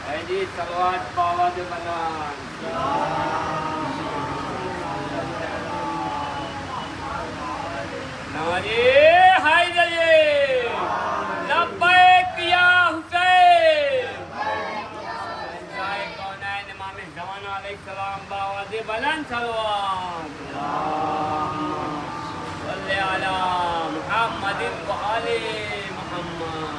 جی سلوات باوا دے بنان ناری حیدری لبیک یا حسین سائے کونین امام زمان علیہ السلام باوا دے بنان سلوات صلی علی محمد و آل محمد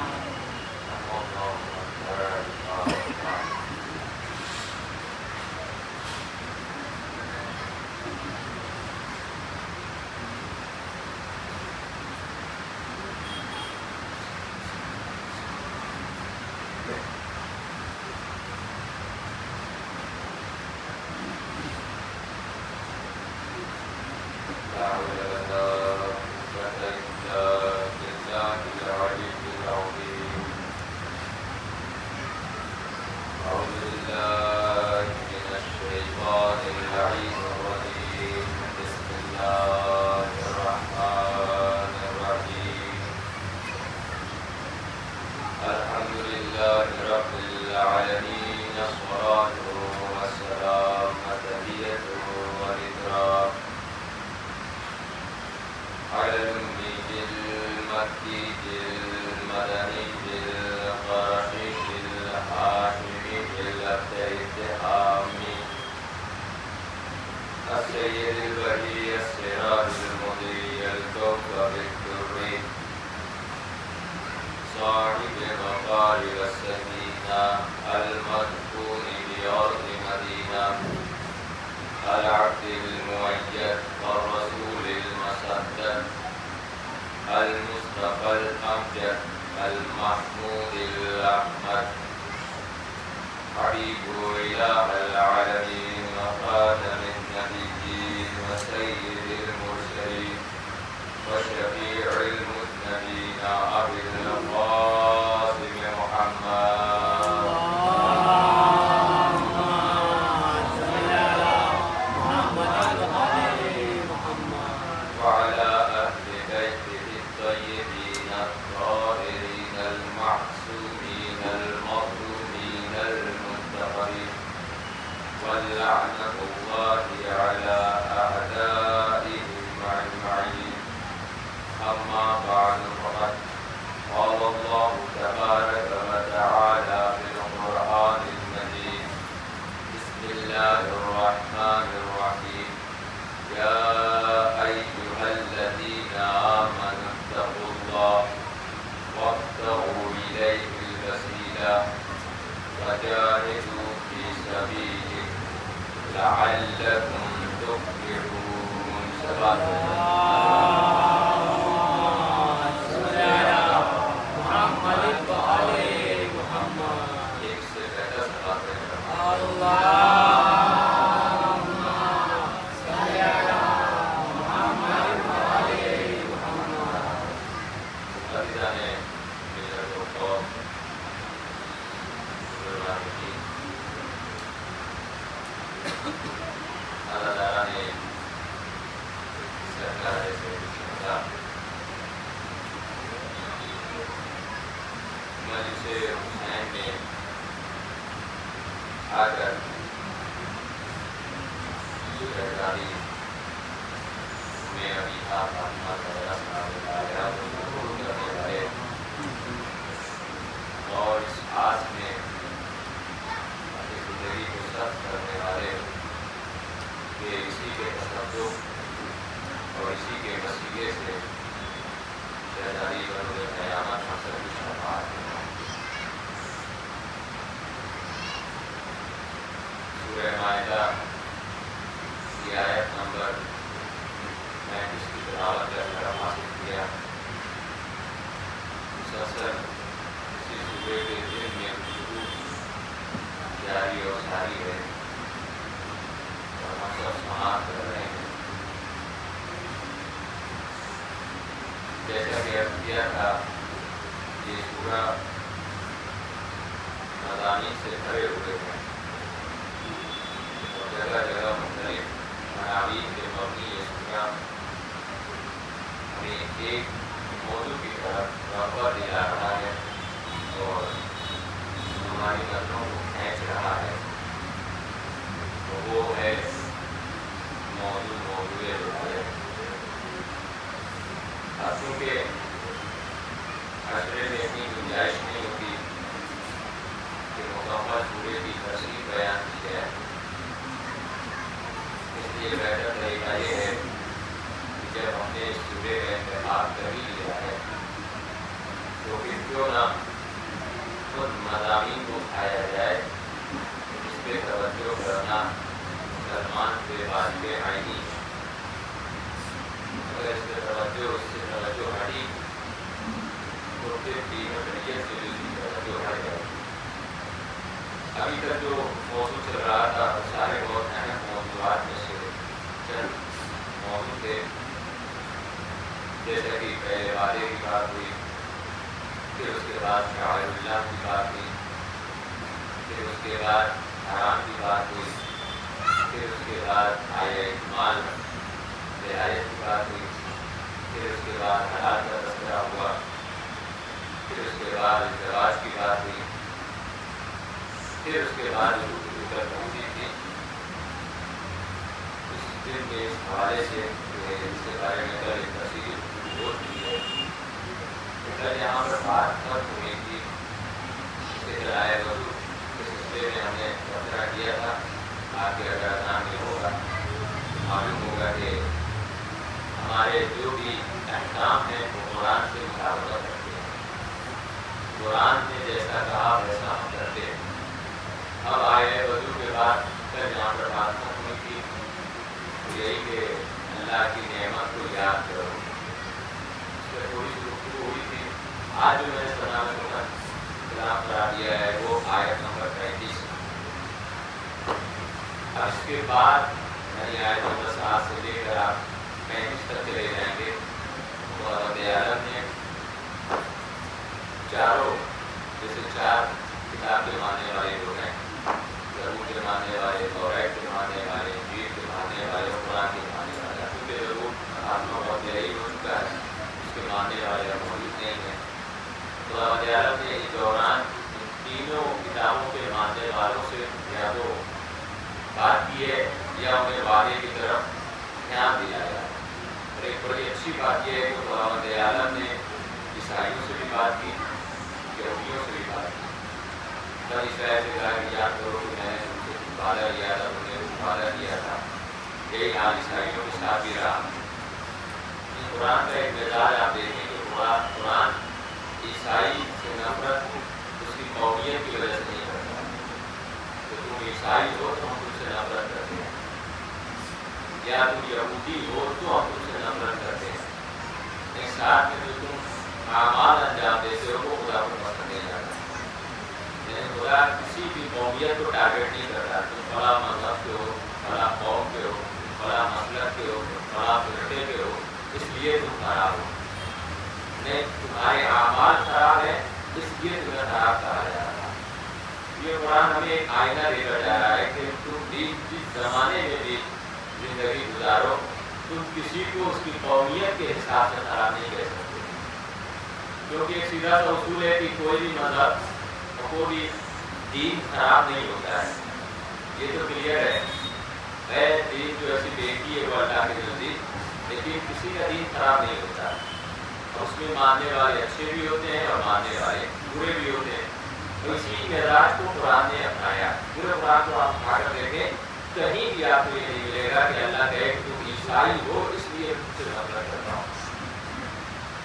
السيد البهي السراج المضيء الكوكب الدري صاحب المقال والسكينة المدفون بأرض مدينة العبد المؤيد والرسول المسدد المصطفى الأمجد المحمود الأحمد حبيب إله العالمين وخاتم النبيين وسيد المرسلين وشفيع المذنبين أبي القاسم محمد وعلى أهل بيته الطيبين الطاهرين المعصومين المظلومين المنتقمين ولعنة الله على أعدائهم أجمعين أما بعد فقد قال الله تبارك وتعالى في القرآن المجيد بسم الله الرحمن الرحيم يا أيها الذين آمنوا اتقوا الله وابتغوا إليه الوسيلة وجاهدوا في سبيله لعلكم تفلحون سبحان اور اس آس میں اپنی زندگی کو سخت کرنے والے کہ اسی کے تصدق اور اسی کے وسیلے سے شہزادی بروز قیامت حاصل کی شفاعت سورہ مائدہ کی آیت نمبر 35 کی تلاوت کر کر حاصل کیا مسلسل اسی صوبے کے دن میں گفتگو جاری اور ساری ہے اور ہم سب سماعت کر رہے ہیں جیسا کہ عرض کیا تھا یہ پورا مضامین سے بھرے ہوئے ہیں اور جگہ جگہ مختلف عناوین کے مبنی یہ سورہ ہمیں ایک موضوع کی طرف رغبت دلا رہا ہے اور ہماری نظروں کو بحث رہا ہے وہ ہے موضوع رسالت۔ اب چونکہ عشرے میں اتنی گنجائش نہیں ہوتی کہ مکمل سورے کی تفصیل بیان کی جائے، اس لیے بہتر طریقہ یہ ہے کہ جب ہم نے اس سورے کا انتخاب کر ہی لیا ہے تو پھر کیوں نہ ان مضامین کو اٹھایا جائے جس پہ توجہ کرنا مسلمان کے بعد کے آئینی۔ اگر اس سے توجہ ہٹی تو پھر دین و شریعت سے دوسری توجہ ہٹ جائے۔ ابھی تک جو موضوع چل رہا تھا وہ سارے بہت اہم موضوعات میں سے چند موضوع تھے، جیسے کہ پہلے وعدے کی بات ہوئی، پھر اس کے بعد شعائر اللہ کی بات ہوئی، پھر اس کے بعد حرام کی بات ہوئی، پھر اس کے بعد آئے مال رعایت کی بات ہوئی، پھر اس کے بعد حلال کا تذکرہ ہوا، پھر اس کے بعد ازدواج کی بات ہوئی، پھر اس کے بعد پہنچی تھی اس دن کے اس حوالے سے اس کے بارے میں کل ایک تفصیلی گفتگو کی ہے۔ کل یہاں پر بات ختم ہوئی تھی استقلال وضو کے سلسلے میں ہم نے تبصرہ کیا تھا۔ آپ کے اگر اذان میں ہوگا معلوم ہوگا کہ ہمارے جو بھی احکام ہیں وہ قرآن سے مطابقت رکھتے ہیں، قرآن نے جیسا کہا ویسا ہم کرتے ہیں۔ اب آئے وضو کے بعد کل جہاں پر بات ختم ہوئی تھی یہی کہ اللہ کی نعمت کو یاد کرو، اس پہ تھوڑی سی گفتگو ہوئی تھی۔ آج جو میں نے کلام کرا دیا ہے وہ آیت نمبر 35۔ اب اس کے بعد یعنی آیت نمبر 7 سے لے کر آپ 35 تک چلے جائیں گے۔ تو رب عالم نے چاروں جیسے 4 کتاب کے ماننے والے لوگ ہیں، زبور کے ماننے والے، توریت کے ماننے والے، انجیل کے ماننے والے اور قرآن کے ماننے والے۔ کیونکہ زبور آسما بہت گہری ہو چکا ہے، اس کے ماننے والے اب موجود نہیں ہیں۔ تو رب عالم نے اس دوران ان تینوں کتابوں کے ماننے والوں سے یا تو بات کی ہے یا انہیں وعدے کی طرف دھیان دیا ہے۔ اور ایک بڑی اچھی بات یہ ہے کہ رب عالم نے عیسائیوں سے بھی بات کی، یہودیوں سے بھی بات کی۔ تب عیسائی سے کہا کہ یاد کرو کہ میں نے تم سے وعدہ کیا تھا، تم نے وعدہ کیا تھا۔ یہی حال عیسائیوں کے ساتھ بھی رہا۔ قرآن کا ایک مزاج آپ دیکھیں کہ قرآن عیسائی سے نفرت اس کی قومیت کی وجہ سے نہیں کرتا کہ تم عیسائی ہو تو ہم تم سے نفرت کرتے ہیں، یا تم یہودی ہو تو ہم تم سے نفرت کرتے ہیں۔ ایک ساتھ میں جو تم اعمال انجام دیتے ہو وہ خدا کو پسند نہیں آتا۔ یعنی خدا کسی بھی قومیت کو ٹارگیٹ نہیں کرتا، تم فلاں مذہب کے ہو، فلاں قوم کے ہو، فلاں مسلک کے ہو، فلاں فرقے کے ہو، اس لیے تم خراب ہو۔ نہیں، تمہارے اعمال خراب ہیں اس لیے تمہیں خراب کہا جا رہا ہے۔ یہ قرآن ہمیں ایک آئینہ دے کر جا رہا ہے کہ تم بھی جس زمانے میں بھی زندگی گزارو، تم کسی کو اس کی قومیت کے حساب سے خراب نہیں کہہ سکتے، کیونکہ ایک سیدھا سا اصول ہے کہ کوئی بھی مذہب اور کوئی بھی دین خراب نہیں ہوتا ہے۔ یہ تو کلیئر ہے دین جو ایسی بیٹی ہے وہ اللہ کے نزدیک، لیکن کسی کا دین خراب نہیں ہوتا، اور اس میں ماننے والے اچھے بھی ہوتے ہیں اور ماننے والے برے بھی ہوتے ہیں۔ تو اسی مزاج کو قرآن نے اپنایا۔ پورے قرآن کو آپ اٹھا کر دیکھیں، کہیں بھی آپ کو یہ نہیں ملے گا کہ اللہ کہے کہ تم عیسائی ہو اس لیے تم سے نفرت کر رہا ہوں،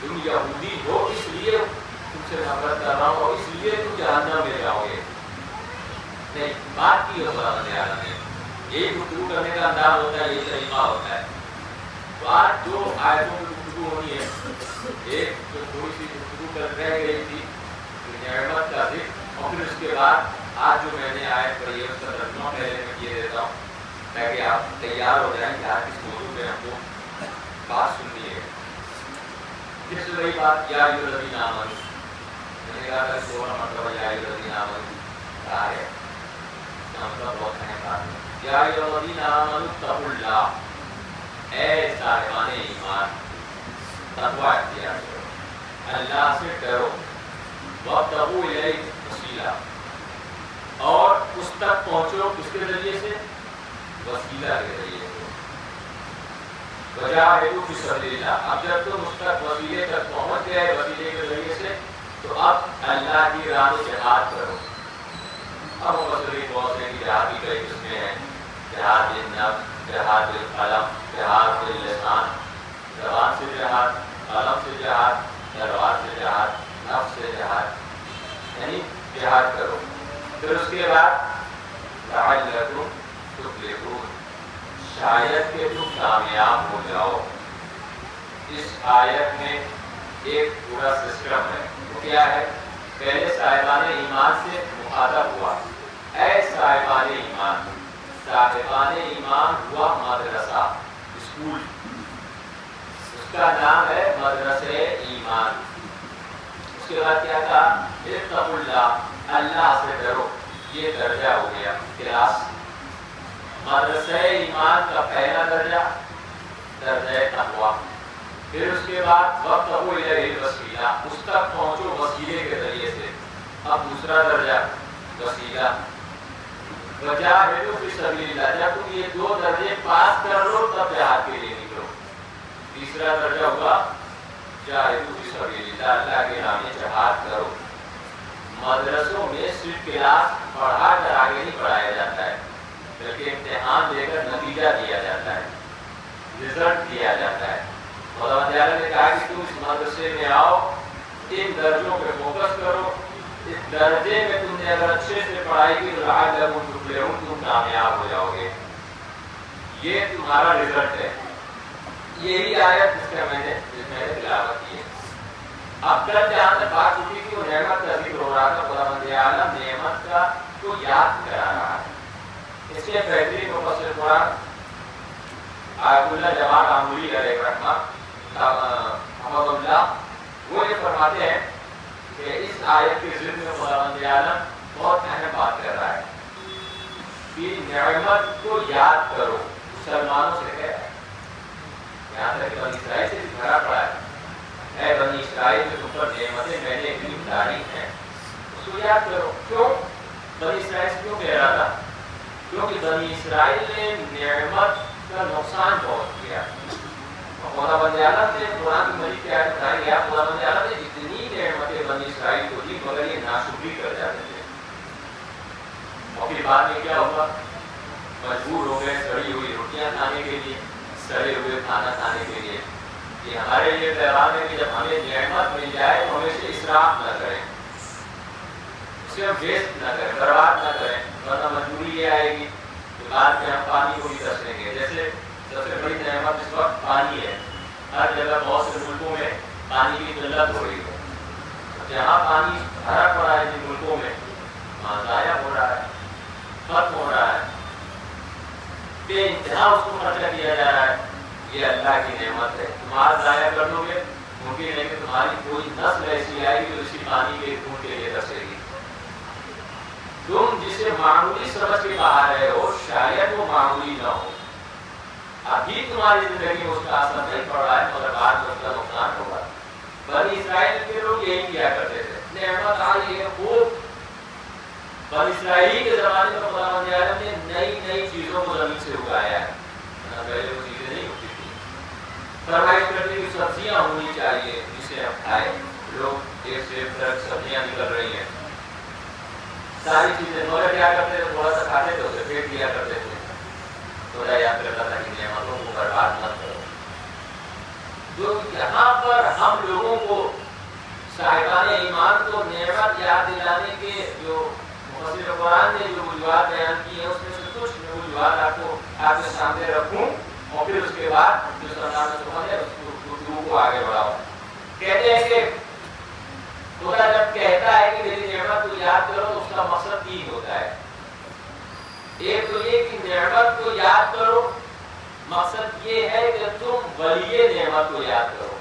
تم یہودی ہو اس لیے تم سے نفرت کر رہا ہوں اور اس لیے تم جہنم میں جاؤ گے۔ نہیں، بات کی ہے قرآن عالم نے، یہی گفتگو کرنے کا انداز ہوتا ہے، یہی طریقہ ہوتا ہے۔ تو آج جو آیتوں کی گفتگو ہونی ہے، ایک جو تھوڑی سی گفتگو کر رہ گئی تھی نعمت کا ذکر، اور پھر اس کے بعد آج جو میں نے آیت پڑھی ہے اس کا ترجمہ پہلے میں یہ دیتا ہوں تاکہ آپ تیار ہو جائیں کہ آج کس موضوع میں ہم کو بات سننی ہے۔ پھر سے وہی بات، یا ایھا الذین آمنوا، میں نے کہا تھا 16 مرتبہ یا ایھا الذین آمنوا کہا ہے، اس کا مطلب بہت اہم بات ہے۔ یا ایھا الذین آمنوا اتقوا اللہ، اے صاحبان ایمان تقوی اختیار کرو، اللہ سے ڈرو، وابتغوا الیہ الوسیلہ، اور اس تک پہنچو کس کے ذریعے سے؟ وسیلہ کے ذریعے سے. وجاہدوا فی سبیل اللہ. اب جب تم اس تک وسیلے تک پہنچ گئے وسیلے کے ذریعے سے تو اب اللہ کی راہ میں جہاد کرو. اب مفسرین بہت سے جہاد کی کئی قسمیں ہیں. جہاد بالنفس، جہاد بالقلم، جہاد باللسان، زبان سے جہاد، قلم سے جہاد، تلوار سے جہاد، نفس سے جہاد، یعنی جہاد کرو. پھر اس کے بعد لعلکم تفلحون، شاید کہ تم کامیاب ہو جاؤ. اس آیت میں ایک پورا سسٹم ہے. وہ کیا ہے؟ پہلے صاحبان ایمان سے مخاطب ہوا. اے صاحبان ایمان. صاحبان ایمان ہوا مدرسہ، اسکول، اس کا نام ہے مدرسہ ایمان. اس کے بعد کیا تھا؟ اتقوا اللہ، اللہ سے ڈرو. یہ درجہ ہو گیا کلاس. مدرسہ ایمان کا پہلا درجہ درجہ تقویٰ. پھر اس کے بعد وابتغوا الیہ الوسیلہ، اس تک پہنچو وسیلے کے ذریعے سے. اب دوسرا درجہ وسیلہ. وجاہدوا فی سبیل اللہ، جب تم یہ دو درجے پاس کر لو تب جہاد کے لیے نکلو. تیسرا درجہ ہوا جاہدوا فی سبیل اللہ، اللہ کے نام میں جہاد کرو. مدرسوں میں صرف کلاس پڑھا کر آگے نہیں پڑھایا جاتا ہے، بلکہ امتحان دے کر نتیجہ دیا جاتا ہے، رزلٹ دیا جاتا ہے. مولانا تعالیٰ نے کہا کہ تم اس مدرسے میں آؤ، ان درجوں پہ فوکس کرو. اس درجے میں تم نے اگر اچھے سے پڑھائی کی تو لعلکم تفلحون، تم کامیاب ہو جاؤ گے. یہ تمہارا رزلٹ ہے. یہی آیت جس کا میں نے تلاوت کی ہے. اب تک جہاں تک بات ہوئی کہ وہ نعمت کا ذکر ہو رہا تھا، خداوند عالم نعمت کا کو یاد کرا رہا ہے. اس کے بہترین مفسر قرآن آیت اللہ جواد عامری علیہ الرحمہ حفظ اللہ، وہ یہ فرماتے ہیں کہ اس آیت کے ذکر میں خداوند عالم بہت اہم بات کر رہا ہے کہ نعمت کو یاد کرو. مسلمانوں سے کہہ رہا ہے، یہاں تک کہ بنی اسرائیل سے بھرا پڑا ہے. اے بنی اسرائیل میں تم پر نعمتیں میں نے اتنی اتاری ہیں، اس کو یاد کرو. کیوں بنی اسرائیل سے کیوں کہہ رہا تھا؟ کیونکہ بنی اسرائیل نے نعمت کا نقصان بہت کیا. خداوند عالم نے قرآن کی مجید کی آیت بتائی گیا، خداوند عالم نے اتنی نعمتیں بنی اسرائیل کو دی مگر یہ ناشکری کر جاتے تھے. اور پھر بعد میں کیا ہوا؟ مجبور ہو گئے سڑی ہوئی روٹیاں کھانے کے لیے، سڑے ہوئے کھانا کھانے کے لیے. یہ ہمارے لیے پیغام ہے کہ جب ہمیں نعمت مل جائے تو ہمیں اسے اسراف نہ کریں، اسے ہم ویسٹ نہ کریں، برباد نہ کریں، ورنہ مجبوری یہ آئے گی کہ بعد میں ہم پانی کو بھی ترسیں گے. جیسے سب سے بڑی نعمت اس وقت پانی ہے. ہر جگہ بہت سے ملکوں میں پانی کی قلت ہو رہی ہے. جہاں پانی بھرا پڑا ہے جن ملکوں میں وہاں ضائع ہو رہا ہے، ختم ہو رہا ہے، بے انتہا اس کو خرچہ کیا جا رہا ہے. یہ اللہ کی نعمت ہے. تمہارا ضائع کر دو گے ممکن ہے کہ تمہاری کوئی نسل ایسی آئے گی جو اسی پانی کے خون کے لیے ترسے گی. تم جسے معمولی سمجھ کے باہر رہے ہو شاید وہ معمولی نہ ہو. ابھی تمہاری زندگی میں اس کا اثر نہیں پڑ رہا ہے مگر بعد میں اس کا نقصان ہوگا. بنی اسرائیل کے لوگ یہی کیا کرتے تھے. نعمت آئی ہے خوب. بنی اسرائیل کے زمانے میں خداوند عالم نے نئی نئی چیزوں کو زمین سے اگایا ہے. پہلے وہ چیزیں نہیں ہوتی تھی. فرمائش کرتے کہ سبزیاں ہونی چاہیے جسے ہم کھائیں. لوگ ایک سے ایک طرح سبزیاں نکل رہی ہیں، ساری چیزیں مگر کیا کرتے تھے؟ تھوڑا سا کھاتے تھے اسے پھینک دیا کرتے تھے. تھوڑا یاد کرتا تھا کہ نعمتوں کو برباد مت کرو. جو یہاں پر ہم لوگوں کو صاحبان ایمان کو نعمت یاد دلانے کے جو مفسر قرآن نے جو وجوہات بیان کی ہیں اس میں سے کچھ وجوہات آپ کے سامنے رکھوں اور پھر اس کے بعد جو سرکار نے سمجھ ہے اس گفتگو کو آگے بڑھاؤ. کہتے ہیں کہ خدا جب کہتا ہے کہ میری نعمت کو یاد کرو تو اس کا مقصد تین ہوتا ہے. ایک تو یہ کہ نعمت کو یاد کرو، مقصد یہ ہے کہ تم ولی نعمت کو یاد کرو.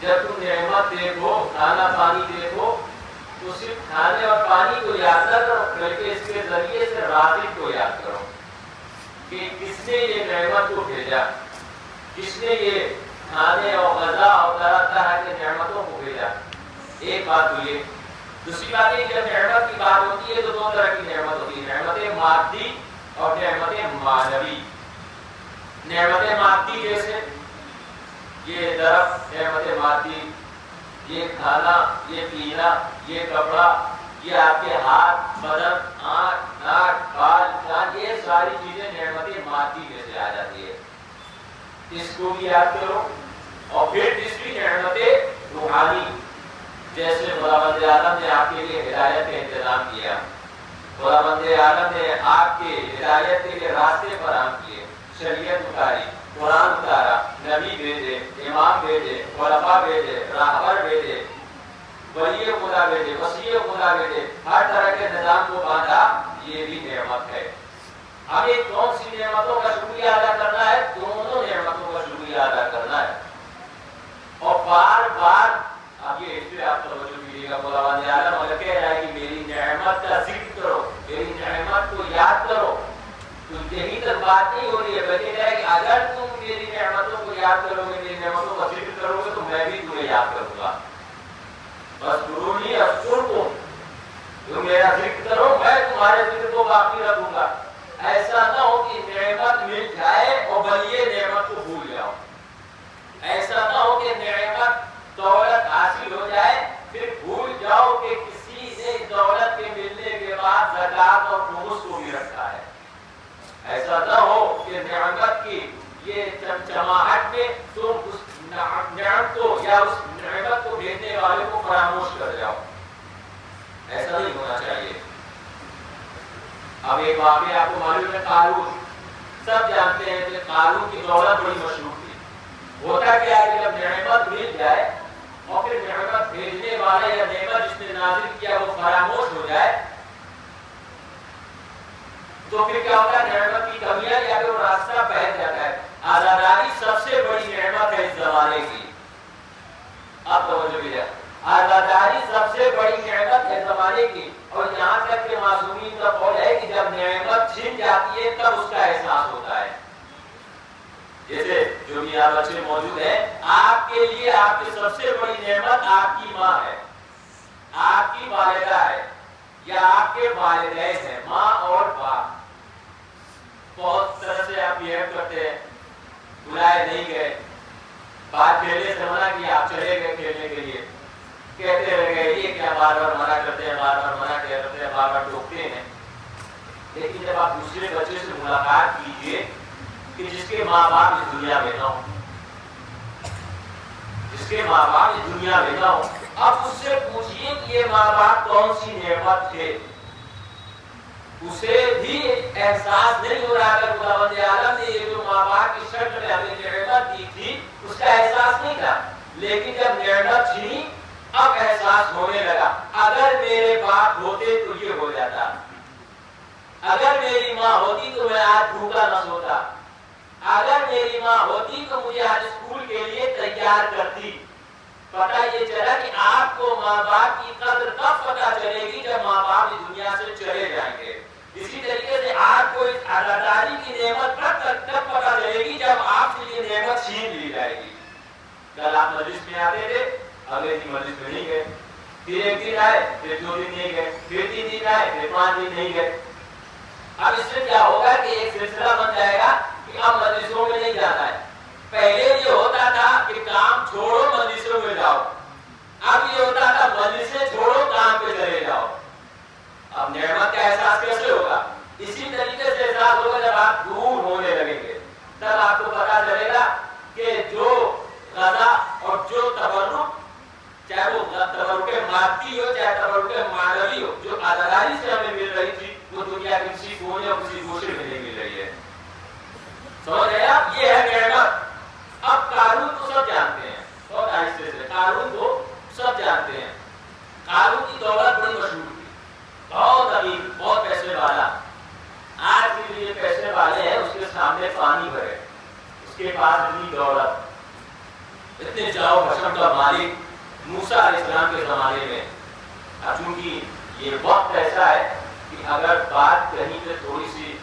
جب تم نعمت دیکھو، کھانا پانی دیکھو تو صرف کھانے اور پانی کو یاد نہ کرو بلکہ اس کے ذریعے سے رازق کو یاد کرو کہ کس نے یہ نعمت کو بھیجا، کس نے یہ کھانے اور غذا اور طرح طرح کے نعمتوں کو بھیجا. ایک بات تو یہ دوسری بات یہ جب نعمت کی بات ہوتی ہے تو دو طرح کی نعمت ہوتی ہے، نعمت مادی اور نعمت معنوی۔ نعمت مادی جیسے یہ درخت نعمت مادی، یہ کھانا، یہ پینا، یہ کپڑا، یہ آپ کے ہاتھ، بدن، آنکھ، ناک، بال، کان، یہ ساری چیزیں نعمت مادی میں سے آ جاتی ہے، اس کو بھی یاد کرو۔ اور پھر تیسری نعمت روحانی، جیسے خداوند عالم نے آپ کے لیے ہدایت کا انتظام کیا، خداوند عالم نے آپ کے ہدایت کے لیے راستے فراہم کیے، شریعت اتاری، قرآن اتارا، نبی بھیجے، امام بھیجے، خلفاء بھیجے، راہبر بھیجے، ولی خدا بھیجے، وصی خدا بھیجے، ہر طرح کے نظام کو باندھا، یہ بھی نعمت ہے۔ ہمیں کون سی نعمتوں کا شکریہ ادا کرنا ہے؟ دونوں نعمتوں کا شکریہ ادا کرنا ہے، اور بار بار اب یہ اس پہ آپ توجہ دیجیے گا، خداوند عالم اگر کہہ رہا ہے کہ میری نعمت کا ذکر کرو، میری نعمت کو یاد کرو، تو یہی تک بات نہیں ہو رہی ہے، بلکہ کہہ رہا ہے کہ اگر تم میری نعمتوں کو یاد کرو گے، میری نعمتوں کا ذکر کرو گے، تو میں بھی تمہیں یاد کروں گا۔ بس قرونی اذکرکم، تم میرا ذکر کرو، میں تمہارے ذکر کو باقی رکھوں گا۔ ایسا نہ ہو کہ نعمت مل جائے اور بلیے نعمت کو بھول جاؤ، ایسا نہ ہو کہ نعمت دولت حاصل ہو جائے پھر بھول جاؤ کہ کسی نے دولت کے ملنے کے بعد زکات اور خمس کو بھی رکھا ہے۔ ایسا نہ ہو کہ نعمت کی یہ چمچماہٹ میں تم اس نعمت کو یا اس نعمت کو بھیجنے والے کو فراموش کر جاؤ، ایسا نہیں ہونا چاہیے۔ اب ایک واقعہ آپ کو معلوم ہے، قارون، سب جانتے ہیں کہ قارون کی دولت بڑی مشہور تھی۔ ہوتا کیا ہے کہ جب نعمت مل جائے اور پھر نعمت بھیجنے والا یا نعمت جس نے نازل کیا وہ فراموش ہو جائے تو پھر کیا ہوتا ہے؟ نعمت کی کمیاں یا پھر وہ راستہ بہت جاتا ہے۔ آزاداری سب سے بڑی نعمت ہے اس زمانے کی، اب توجہ کیجیے، آزاداری سب سے بڑی نعمت ہے زمانے کی، اور یہاں تک کہ معصومین کا قول ہے کہ جب نعمت چھن جاتی ہے تب اس کا احساس ہوتا ہے۔ جیسے جو بھی آپ بچے موجود ہیں، آپ کے لیے آپ کی سب سے بڑی نعمت آپ کی ماں ہے، آپ کی والدہ ہے، یا آپ کے والدین ہیں، ماں اور باپ۔ بہت طرح سے آپ بہیو کرتے ہیں، بلائے نہیں گئے، بات کھیلنے سے منع کیا، آپ چلے گئے کھیلنے کے لیے، کہتے رہ گئے، یہ کیا بار بار منع کرتے ہیں، بار بار منع کرتے ہیں، بار بار ٹوکتے ہیں۔ لیکن جب آپ دوسرے بچے سے ملاقات کیجیے کہ جس کے ماں باپ اس دنیا میں نہ ہوں، جس کے ماں باپ اس دنیا میں نہ ہوں، اب اس سے پوچھئے کہ یہ ماں باپ کون سی نعمت تھے، اسے بھی احساس نہیں ہو رہا کہ خداوند عالم نے یہ جو ماں باپ کی شکل میں ہمیں نعمت دی تھی اس کا احساس نہیں تھا۔ لیکن جب نعمت چھینی اب احساس ہونے لگا، اگر میرے باپ ہوتے تو یہ ہو جاتا، اگر میری ماں ہوتی تو میں آج بھوکا نہ سوتا، اگر میری ماں ہوتی تو مجھے آج اسکول کے لیے تیار کرتی۔ پتہ یہ چلا کہ آپ کو ماں باپ کی قدر تب پتہ چلے گی جب ماں باپ اس دنیا سے چلے جائیں گے۔ اسی طریقے سے آپ کو اس آزاداری کی نعمت تب پتہ چلے گی جب آپ سے یہ نعمت چھین لی جائے گی۔ کل آپ مجلس میں آتے تھے، اگلے دن مجلس میں نہیں گئے، پھر ایک دن آئے، پھر 2 دن نہیں گئے، پھر 3 دن آئے، پھر 5 دن نہیں گئے۔ اب اس سے کیا ہوگا کہ ایک سلسلہ بن جائے گا کہ اب مجلسوں میں نہیں جانا ہے۔ پہلے یہ ہوتا تھا کہ کام چھوڑو مجلسوں میں جاؤ، اب یہ ہوتا تھا مجلسیں چھوڑو کام پہ چلے جاؤ۔ اب نعمت کا احساس کیسے ہوگا؟ اسی طریقے سے احساس ہوگا جب آپ دور ہونے لگیں گے، تب آپ کو پتا چلے گا کہ جو غذا اور جو تبرک، چاہے وہ تبرک مادی ہو چاہے تبرک معنوی ہو، جو آزاداری سے ہمیں مل رہی تھی وہ دنیا کے کسی کونے اور کسی گوشے میں نہیں مل رہی ہے۔ سمجھ رہے آپ؟ یہ ہے نعمت۔ اب قارون کو سب جانتے ہیں، بہت آہستہ سے قارون کو سب جانتے ہیں۔ قارون کی دولت بڑی مشہور تھی، بہت امیر، بہت پیسے والا۔ آج کے لیے پیسے والے ہیں، اس کے سامنے پانی بھرے، اس کے پاس اتنی دولت، اتنے جاؤ بھشم کا مالک موسیٰ علیہ السلام کے زمانے میں۔ اب چونکہ یہ وقت ایسا ہے کہ اگر بات کہیں پہ تھوڑی سی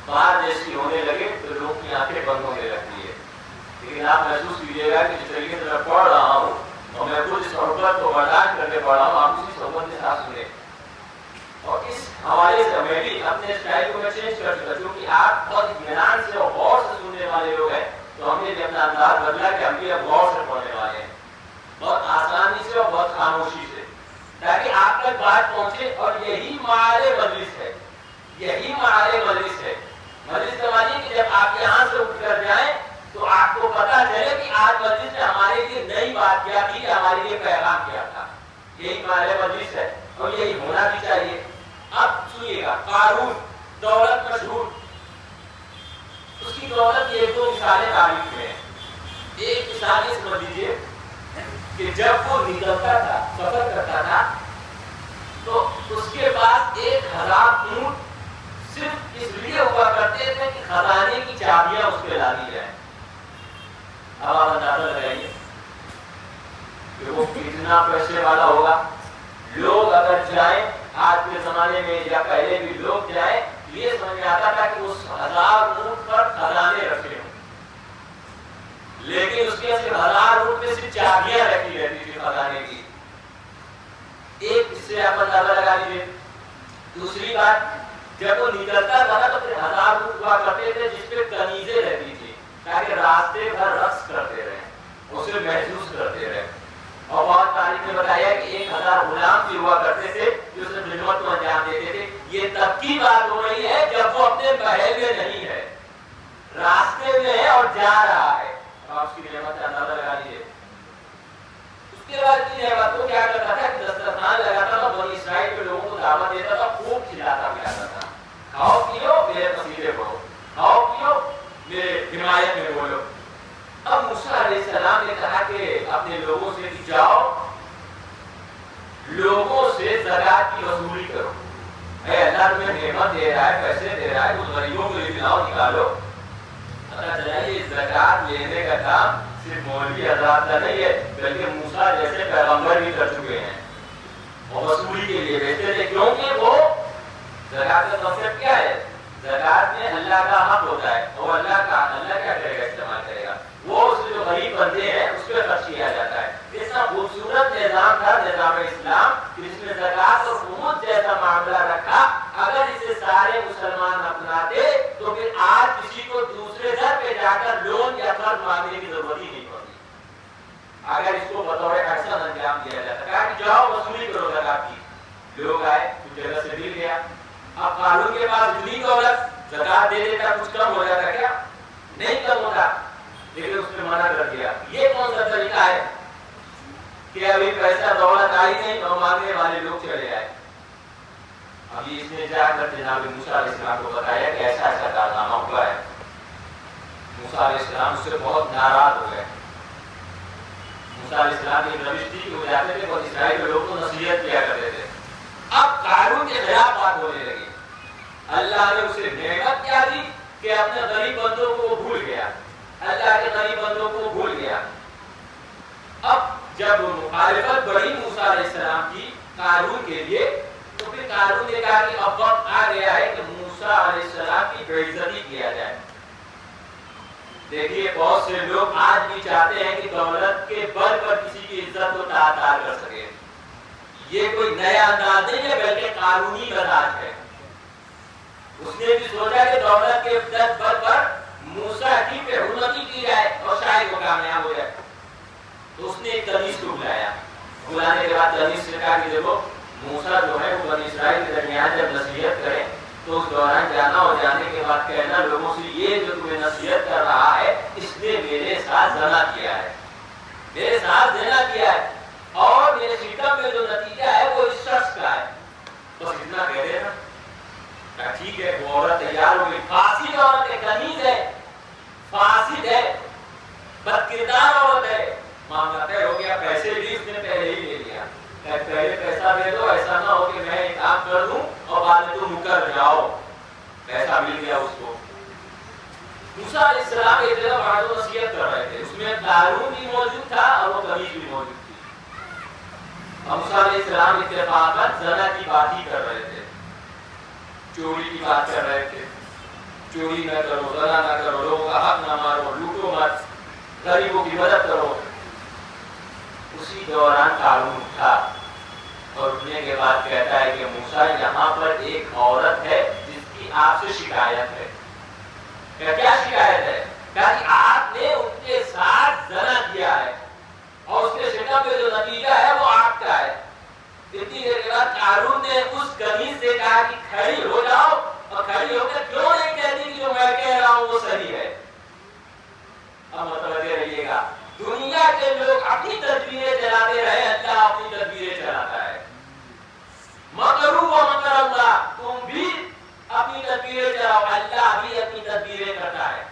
بات جیسی ہونے لگے تو لوگ کی آنکھیں بند ہونے لگتی ہے، لیکن آپ محسوس کیجیے گا کہ جس طریقے سے میں پڑھ رہا ہوں اور میں خود اس صحبت کو برداشت کر کے پڑھ رہا ہوں، آپ اسی صحبت کے ساتھ غور سے پڑھنے والے ہیں، بہت آسانی سے اور بہت خاموشی سے، تاکہ آپ تک بات پہنچے. اور یہی معال مجلس ہے، یہی معال مجلس ہے. مجلس کا معنی کہ جب آپ یہاں سے اٹھ کر جائیں تو آپ کو پتا چلے کہ آج مجلس نے ہمارے لیے نئی بات کیا تھی، ہمارے لیے پیغام کیا تھا. یہی معال مجلس ہے اور یہی ہونا بھی چاہیے. اب سنیے گا، قارون دولت مشہور، اس کی دولت یہ دو مثالیں تاریخ میں ہیں. ایک مثال یہ سمجھ لیجیے کہ جب وہ نکلتا تھا، سفر کرتا تھا، تو اس کے پاس 1000 اونٹ صرف اس لیے ہوا کرتے تھے کہ خزانے کی چابیاں اس پہ ڈالی جائیں. اب آپ اندازہ لگائیے کہ وہ کتنا پیسے والا ہوگا. لوگ اگر جائیں آج کے زمانے میں یا پہلے بھی لوگ جائیں، یہ سمجھ میں آتا تھا کہ اس 1000 اونٹ پر خزانے رکھے ہوں، لیکن اس کے صرف 1000 اونٹ میں صرف چابیاں رکھی رہتی تھی خزانے کی. ایک اس سے آپ اندازہ لگا لیجیے. دوسری بات، جب وہ نکلتا تھا تو پھر 1000 اونٹ ہوا کرتے تھے جس پہ کنیزیں رہتی تھی تاکہ راستے بھر رقص کرتے رہیں، اسے محسوس کرتے رہیں. اور بہت تاریخ میں بتایا کہ 1000 غلام بھی ہوا کرتے تھے جو اسے خدمت کو انجام دیتے تھے. یہ تب کی بات ہو رہی ہے جب وہ اپنے محل میں نہیں ہے، راستے میں ہے اور جا رہا ہے. آپ اس کی نعمت کا اندازہ لگا لیجیے. اس کے بعد کی نعمت کو کیا کرتا تھا کہ دسترخوان لگاتا تھا، بنی اسرائیل کے لوگوں کو دعوت دیتا تھا، خوب کھلاتا پلاتا تھا. کھاؤ پیو میرے قصیدے پڑھو، کھاؤ پیو میرے حمایت میں بولو. اب موسیٰ علیہ السلام نے کہا کہ اپنے لوگوں سے کہ جاؤ لوگوں سے زکات کی وصولی کرو. اے اللہ تمہیں نعمت دے رہا ہے، پیسے دے رہا ہے، کچھ غریبوں کے لیے لاؤ، نکالو. پتہ چلا یہ زکات لینے کا کام صرف مولوی حضرات کا نہیں ہے، بلکہ موسیٰ جیسے پیغمبر بھی کر چکے ہیں. اور وصولی کے لیے بھیجتے تھے، کیونکہ وہ زکات کا مقصد کیا ہے؟ زکات میں اللہ کا حق ہوتا ہے اور اللہ کیا کرے گا؟ استعمال کرے گا. وہ اس جو غریب بندے ہیں اس پہ خرچ کیا جاتا ہے. اتنا خوبصورت نظام تھا نظام اسلام، جس میں زکات اور خمس جیسا معاملہ رکھا. اگر اسے سارے مسلمان اپناتے تو پھر آج کسی کو دوسرے گھر پہ جا کر لون یا قرض مانگنے کی ضرورت ہی نہیں پڑتی. اگر اس کو بطور احسان انجام دیا جاتا، کہا کہ جاؤ وصولی کرو زکات کی. لوگ آئے، کچھ جگہ سے مل گیا. اب قارون کے پاس اتنی دولت، زکات دے دیتا کچھ کم ہو جاتا کیا؟ نہیں کم ہوتا، لیکن اس نے منع کر دیا. یہ کون سا طریقہ ہے کہ ابھی پیسہ دولت آئی نہیں اور مانگنے والے لوگ چلے آئے. ابھی اس نے جا کر جناب موسیٰ علیہ السلام کو بتایا کہ ایسا ایسا کارنامہ ہوا ہے. موسیٰ علیہ السلام اس سے بہت ناراض ہو گئے. موسیٰ علیہ السلام کی روش تھی کہ وہ جاتے تھے اور اسرائیل کے لوگوں کو نصیحت کیا کرتے تھے. اب قارون کے خلاف بات ہونے لگی. اللہ نے اسے نعمت کیا دی کہ اپنے غریب بندوں کو وہ بھول گیا، اللہ کے غریب بندوں کو بھول گیا. اب جب مخالفت بڑھی موسیٰ علیہ السلام کی قارون کے لیے، تو پھر قارون نے کہا کہ اب وقت آ گیا ہے کہ موسیٰ علیہ السلام کی بے عزتی کیا جائے. دیکھیے بہت سے لوگ آج بھی چاہتے ہیں کہ دولت کے بل پر کسی کی عزت کو تعطیل کر سکے. یہ کوئی نیا انداز نہیں ہے بلکہ قانونی انداز ہے. اس نے بھی سوچا کہ دولت کے بل پر موسیٰ کی پہ حرمتی کی جائے اور شاید وہ کامیاب ہو جائے. تو اس نے ایک کنیز کو بلایا. بلانے کے بعد کنیز سے کہا کہ دیکھو موسیٰ جو ہے وہ بنی اسرائیل کے درمیان جب نصیحت کرے تو اس دوران جانا اور جانے کے بعد کہنا لوگوں سے یہ جو تمہیں نصیحت کر رہا ہے اس نے میرے ساتھ زنا کیا ہے، میرے ساتھ زنا کیا ہے اور میرے ستم میں جو نتیجہ ہے وہ اس شخص کا ہے. بس اتنا کہہ دے نا. ٹھیک ہے، وہ عورت تیار ہو گئی. فاسد عورت ہے، کنیز ہے، فاسد ہے، بد کردار عورت ہے. معاملہ طے ہو گیا. پیسے بھی اس نے پہلے ہی لے لیا. پہلے پیسہ دے دو، ایسا نہ ہو کہ میں ایک کام کر دوں اور بعد میں تم مکر جاؤ. پیسہ مل گیا اس کو. موسیٰ علیہ السلام ایک جگہ وعظ و نصیحت کر رہے تھے. اس میں قارون بھی موجود تھا اور وہ کنیز بھی موجود تھی. موسیٰ علیہ السلام اتفاقاً زنا کی بات ہی کر رہے تھے، چوری کی بات کر رہے تھے. چوری نہ کرو، زنا نہ کرو، لوگوں کا حق نہ مارو، لوٹو مت، غریبوں کی مدد کرو. اسی دوران قارون اٹھا اور اٹھنے کے بعد کہتا ہے کہ موسیٰ یہاں پر ایک عورت ہے جس کی آپ سے شکایت ہے. کیا شکایت ہے؟ کہا کہ آپ نے ان کے ساتھ زنا کیا ہے. کھڑی ہو جاؤ اور کھڑی ہو کر کیوں نہیں کہتی کہ جو میں کہہ رہا ہوں وہ صحیح ہے؟ اب متوجہ رہیے گا، دنیا کے لوگ اپنی تدبیریں چلاتے رہے، اللہ اپنی تدبیریں چلاتا ہے۔ مکروا ومکر اللہ، تم بھی اپنی تدبیریں چلاؤ، اللہ بھی اپنی تدبیریں کرتا ہے۔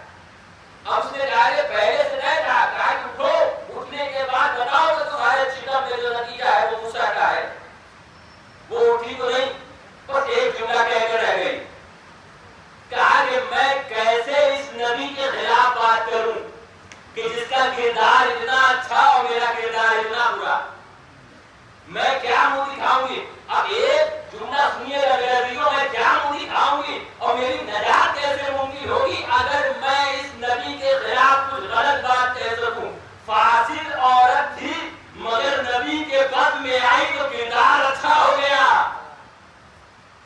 اب اس نے کہا کہ پہلے سے نہیں تھا، کہا کہ اٹھو، اٹھنے کے بعد بتاؤ کہ تمہارے چکم میں جو نتیجہ ہے وہ موسیٰ کا ہے۔ وہ اٹھی تو نہیں، بس ایک جملہ کہہ کر رہ گئی، کہا کہ میں کیسے اس نبی کے خلاف بات کروں کہ جس کا کردار اتنا اچھا اور میرا کردار اتنا برا، میں کیا منہ دکھاؤں گی؟ اب ایک جملہ سنیے گا میرے عزیزوں، میں کیا منہ دکھاؤں گی اور میری نجات کیسے ممکن ہوگی اگر میں اس نبی کے خلاف کچھ غلط بات کہہ سکوں؟ فاسد عورت تھی مگر نبی کے بد میں آئی تو کردار اچھا ہو گیا۔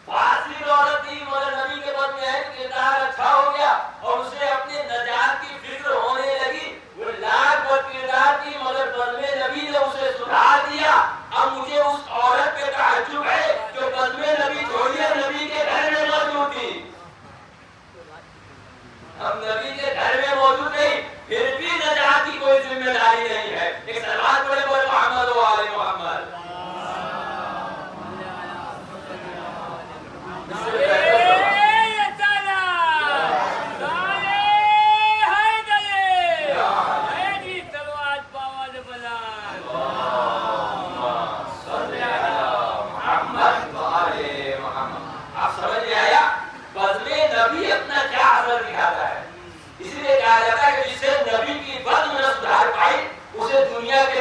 فاسد عورت تھی مگر نبی کے بد میں آئی تو کردار اچھا ہو گیا، اور اسے اپنے نجات کی فکر ہونے لگی۔ وہ لاکھ بد کردار تھی مگر بد میں نبی نے اسے سدھار دیا۔ اب مجھے اس عورت پہ تعجب ہے جو بد میں نبی چھوڑیے نبی کے گھر میں موجود تھی۔ ہم نبی کے گھر میں موجود نہیں، پھر بھی نجات کی کوئی ذمہ داری نہیں ہے۔ ایک سلوات پڑھے بولے محمد و آل محمد۔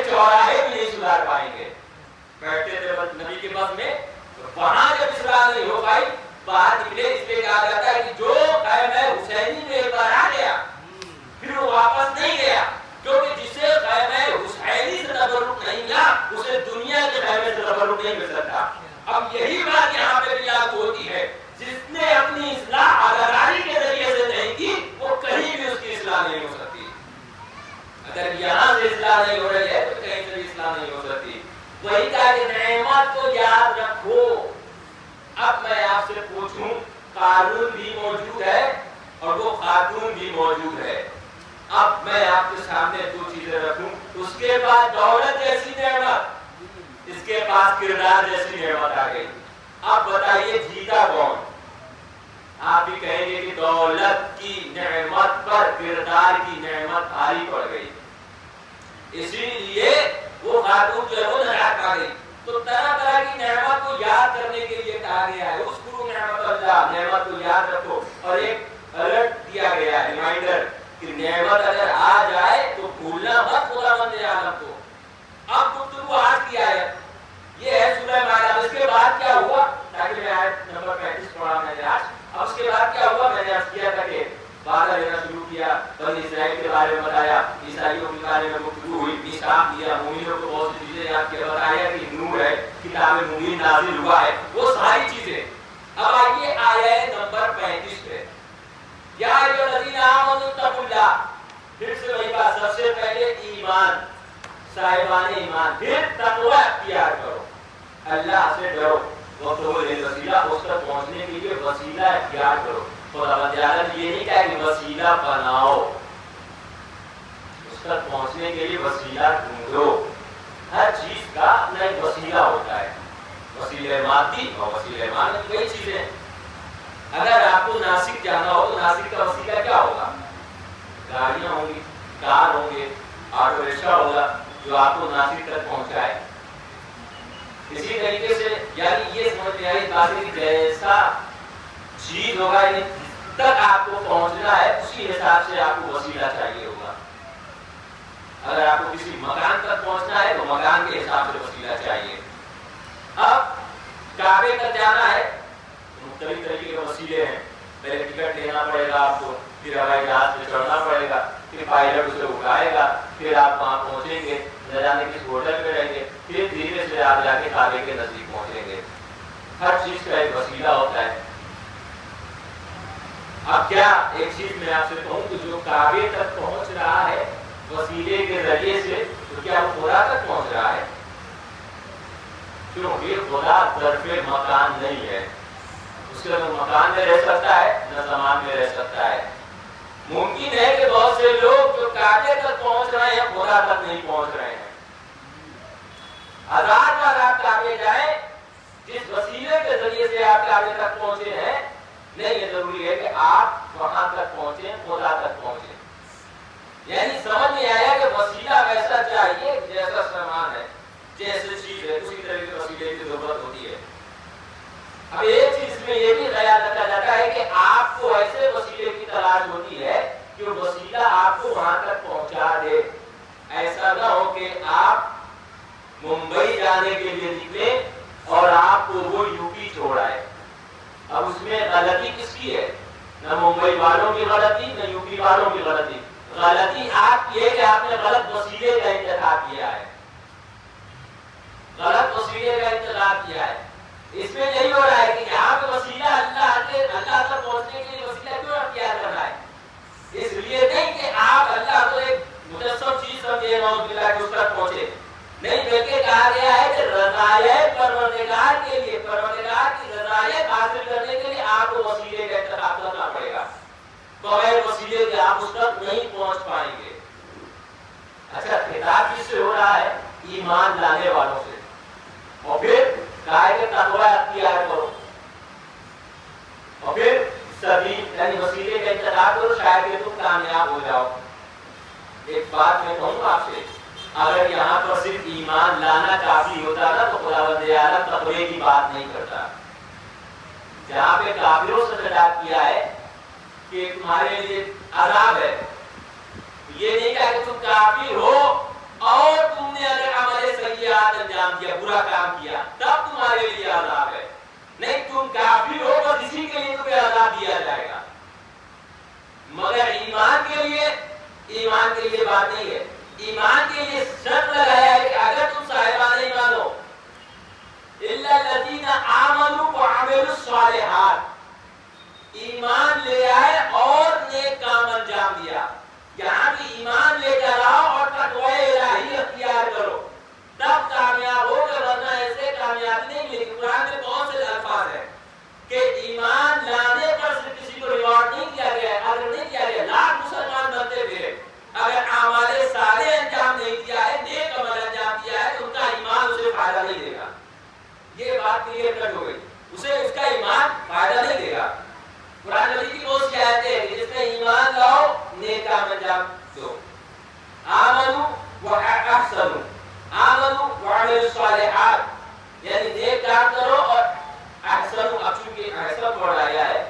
چوراہے بھی نہیں سدھار پائیں گے۔ بیٹھتے تھے نبی کے بس میں، وہاں جب اصلاح نہیں ہو پائی باہر نکلے، اس لیے کہا جاتا ہے کہ جو خیمہ حسینی میں ایک بار آ گیا پھر وہ واپس نہیں گیا، کیونکہ جسے خیمہ حسینی سے تبرک نہیں ملا اسے دنیا کے خیمے سے تبرک نہیں مل سکتا۔ اب یہی بات یہاں پہ بھی لاگو ہوتی ہے، جس نے اپنی اصلاح آزاداری کے ذریعے سے نہیں کی وہ کہیں بھی اس کی اصلاح نہیں ہو سکتی۔ اگر یہاں سے اصلاح نہیں ہو رہی ہے تو کہیں سے بھی اصلاح نہیں ہو سکتی۔ وہی کہا کہ نعمت کو یاد رکھو۔ اب میں آپ سے پوچھوں، قارون بھی موجود ہے اور وہ خاتون بھی موجود ہے۔ اب میں آپ کے سامنے دو چیزیں رکھوں، اس کے بعد دولت جیسی نعمت، اس کے پاس کردار جیسی نعمت آ گئی۔ اب بتائیے جیتا کون؟ آپ بھی کہیں گے کہ دولت کی نعمت پر کردار کی نعمت بھاری پڑ گئی، اسی لیے وہ خاتون جو ہے وہ نجات پا گئی۔ تو طرح طرح کی نعمت کو یاد کرنے کے لیے کہا گیا ہے، اذکروا نعمت اللہ، نعمت کو یاد رکھو، اور ایک الرٹ دیا گیا ہے، ریمائنڈر کہ نعمت اگر آ جائے تو بھولنا مت خداوند عالم کو۔ اب گفتگو آج کی آیت یہ ہے سورہ مائدہ، اس کے بعد کیا ہوا، تاکہ میں آیت نمبر 35 پڑھا میں نے آج۔ اب اس کے بعد کیا ہوا، میں نے عرض کیا تھا کہ وعدہ لینا شروع کیا، بنی اسرائیل کے بارے میں بتایا، عیسائیوں کے بارے میں گفتگو ہوئی، میثاق دیا، مومنوں کو بہت سی چیزیں یاد کیا، بتایا کہ نور ہے، کتاب مبین نازل ہوا ہے، وہ ساری چیزیں۔ اب آئیے آیت نمبر 35 پہ، یا ایھا الذین آمنوا اتقوا اللہ، پھر سے وہی بات، سب سے پہلے ایمان، صاحبان ایمان، پھر تقوی اختیار کرو، اللہ سے ڈرو، وقتوں میں وسیلہ اس تک پہنچنے کے لیے وسیلہ اختیار کرو۔ خداوند عالم یہ نہیں کہا کہ وسیلہ بناؤ، اس تک پہنچنے کے لیے وسیلہ ڈھونڈو۔ ہر چیز کا اپنا ایک وسیلہ ہوتا ہے، وسیلہ مادی اور وسیلہ معنوی، کئی چیزیں۔ اگر آپ کو ناسک جانا ہو تو ناسک کا وسیلہ کیا ہوگا؟ گاڑیاں ہوں گی، کار ہوں گے، آٹو رکشا ہوگا جو آپ کو ناسک تک پہنچائے۔ اسی طریقے سے یعنی یہ سمجھ میں آئی بات ہے کہ جیسا چیز ہوگا یعنی تک آپ کو پہنچنا ہے اسی حساب سے آپ کو وسیلہ چاہیے ہوگا۔ اگر آپ کو کسی مکان تک پہنچنا ہے تو مکان کے حساب سے وسیلہ چاہیے۔ اب کعبے تک جانا ہے مختلف طریقے کے وسیلے ہیں، پہلے ٹکٹ لینا پڑے گا آپ کو، پھر ہوائی جہاز پہ چڑھنا پڑے گا، پھر پائلٹ اسے اٹھائے گا، پھر آپ وہاں پہنچیں گے، نہ جانے کس ہوٹل میں رہیں گے، پھر دھیرے سے آپ جا کے کعبے کے نزدیک پہنچیں گے۔ ہر چیز کا ایک وسیلہ ہوتا ہے۔ اب کیا ایک چیز میں آپ سے کہوں کہ جو کعبے تک پہنچ رہا ہے وسیلے کے ذریعے سے، تو کیا وہ خدا تک پہنچ رہا ہے؟ کیونکہ خدا ظرف مکان نہیں ہے، اس اس کے نہ مکان میں رہ سکتا ہے نہ سامان میں رہ سکتا ہے. ممکن ہے کہ بہت سے لوگ جو کعبے تک پہنچ رہے ہیں خدا تک نہیں پہنچ رہے ہیں. 1000 بار آپ کعبے جائیں، جس وسیلے کے ذریعے سے آپ کعبے تک پہنچے ہیں، نہیں یہ ضروری ہے کہ آپ وہاں تک پہنچیں، خدا تک پہنچیں. یعنی سمجھ نہیں آیا کہ وسیلہ ویسا چاہیے جیسا سامان ہے، جیسے چیز ہے اسی طرح کے وسیلے کی ضرورت ہوتی ہے. اب ایک چیز میں یہ بھی خیال رکھا جاتا ہے کہ آپ کو ایسے وسیلے کی تلاش ہوتی ہے کہ وہ وسیلہ آپ کو وہاں تک پہنچا دے. ایسا نہ ہو کہ آپ ممبئی جانے کے لیے نکلے اور آپ کو وہ یو پی چھوڑ آئے. اب اس میں غلطی کس کی ہے؟ نہ ممبئی والوں کی غلطی نہ یو پی والوں کی غلطی. غلطی آپ کی ہے کہ آپ نے غلط وسیلے کا انتخاب کیا ہے، غلط وسیلے کا انتخاب کیا ہے. اس میں یہی ہو رہا ہے کہ یہاں پہ وسیلہ اللہ تک پہنچنے کے لیے وسیلہ کیوں اختیار کر رہا ہے؟ اس لیے نہیں کہ آپ اللہ کو ایک مجسم چیز سمجھے نعوذ باللہ کہ اس تک پہنچے، نہیں بلکہ کہا گیا ہے کہ رضائے پروردگار کے لیے، پروردگار کی رضائے حاصل کرنے کے لیے آپ کو وسیلے کا انتخاب کرنا پڑے گا. بغیر وسیلے کے آپ اس تک نہیں پہنچ پائیں گے. اچھا خطاب کس سے ہو رہا ہے؟ ایمان لانے والوں سے. اور پھر کہا ہے کہ تقوی اختیار کرو، اور پھر سبیل یعنی وسیلے کا انتخاب کرو شاید کہ تم کامیاب ہو جاؤ. ایک بات میں کہوں آپ سے، اگر یہاں پر صرف ایمان لانا کافی ہوتا نا تو خداوند عالم تقوی کی بات نہیں کرتا. جہاں پہ کافروں سے خطاب کیا ہے کہ تمہارے لیے عذاب ہے، یہ نہیں کہا کہ تم کافر ہو اور تم نے اگر عمل سیئات انجام دیا، برا کام کیا، تب تمہارے لیے عذاب ہے. نہیں، تم کافر ہو بس اسی کے لیے تمہیں عذاب دیا جائے گا. مگر ایمان کے لیے بات نہیں ہے. ایمان کے لیے شرط لگایا ہے کہ اگر تم صاحبان ایمان ہو، الا الذین آمنوا وعملوا الصالحات، ایمان لے آئے اور نیک کام انجام دیا. یہاں بھی ایمان لے کر آؤ اور تقوی الہی اختیار کرو، تب کامیاب ہو گے، ورنہ ایسے کامیابی نہیں ملے گی. قرآن میں بہت سے الفاظ ہیں کہ ایمان لانے پر صرف کسی کو ریوارڈ نہیں دیا گیا ہے، اگر نہیں دیا گیا، لاکھ مسلمان بنتے پھرے، اگر اعمال صالح انجام نہیں دیا ہے، نیک عمل انجام دیا ہے، تو ان کا ایمان اسے فائدہ نہیں دے گا. یہ بات کلیئر کٹ ہو گئی، اسے اس کا ایمان فائدہ نہیں دے گا. قرآن مجید کی بہت سی آیتیں ہیں جس میں ایمان لاؤ نیک کام انجام دو. آمنوا واحسنوا، آمنوا وعملوا الصالحات، یعنی نیک کام کرو اور احسنوا. اب چونکہ احسن ورڈ آیا ہے،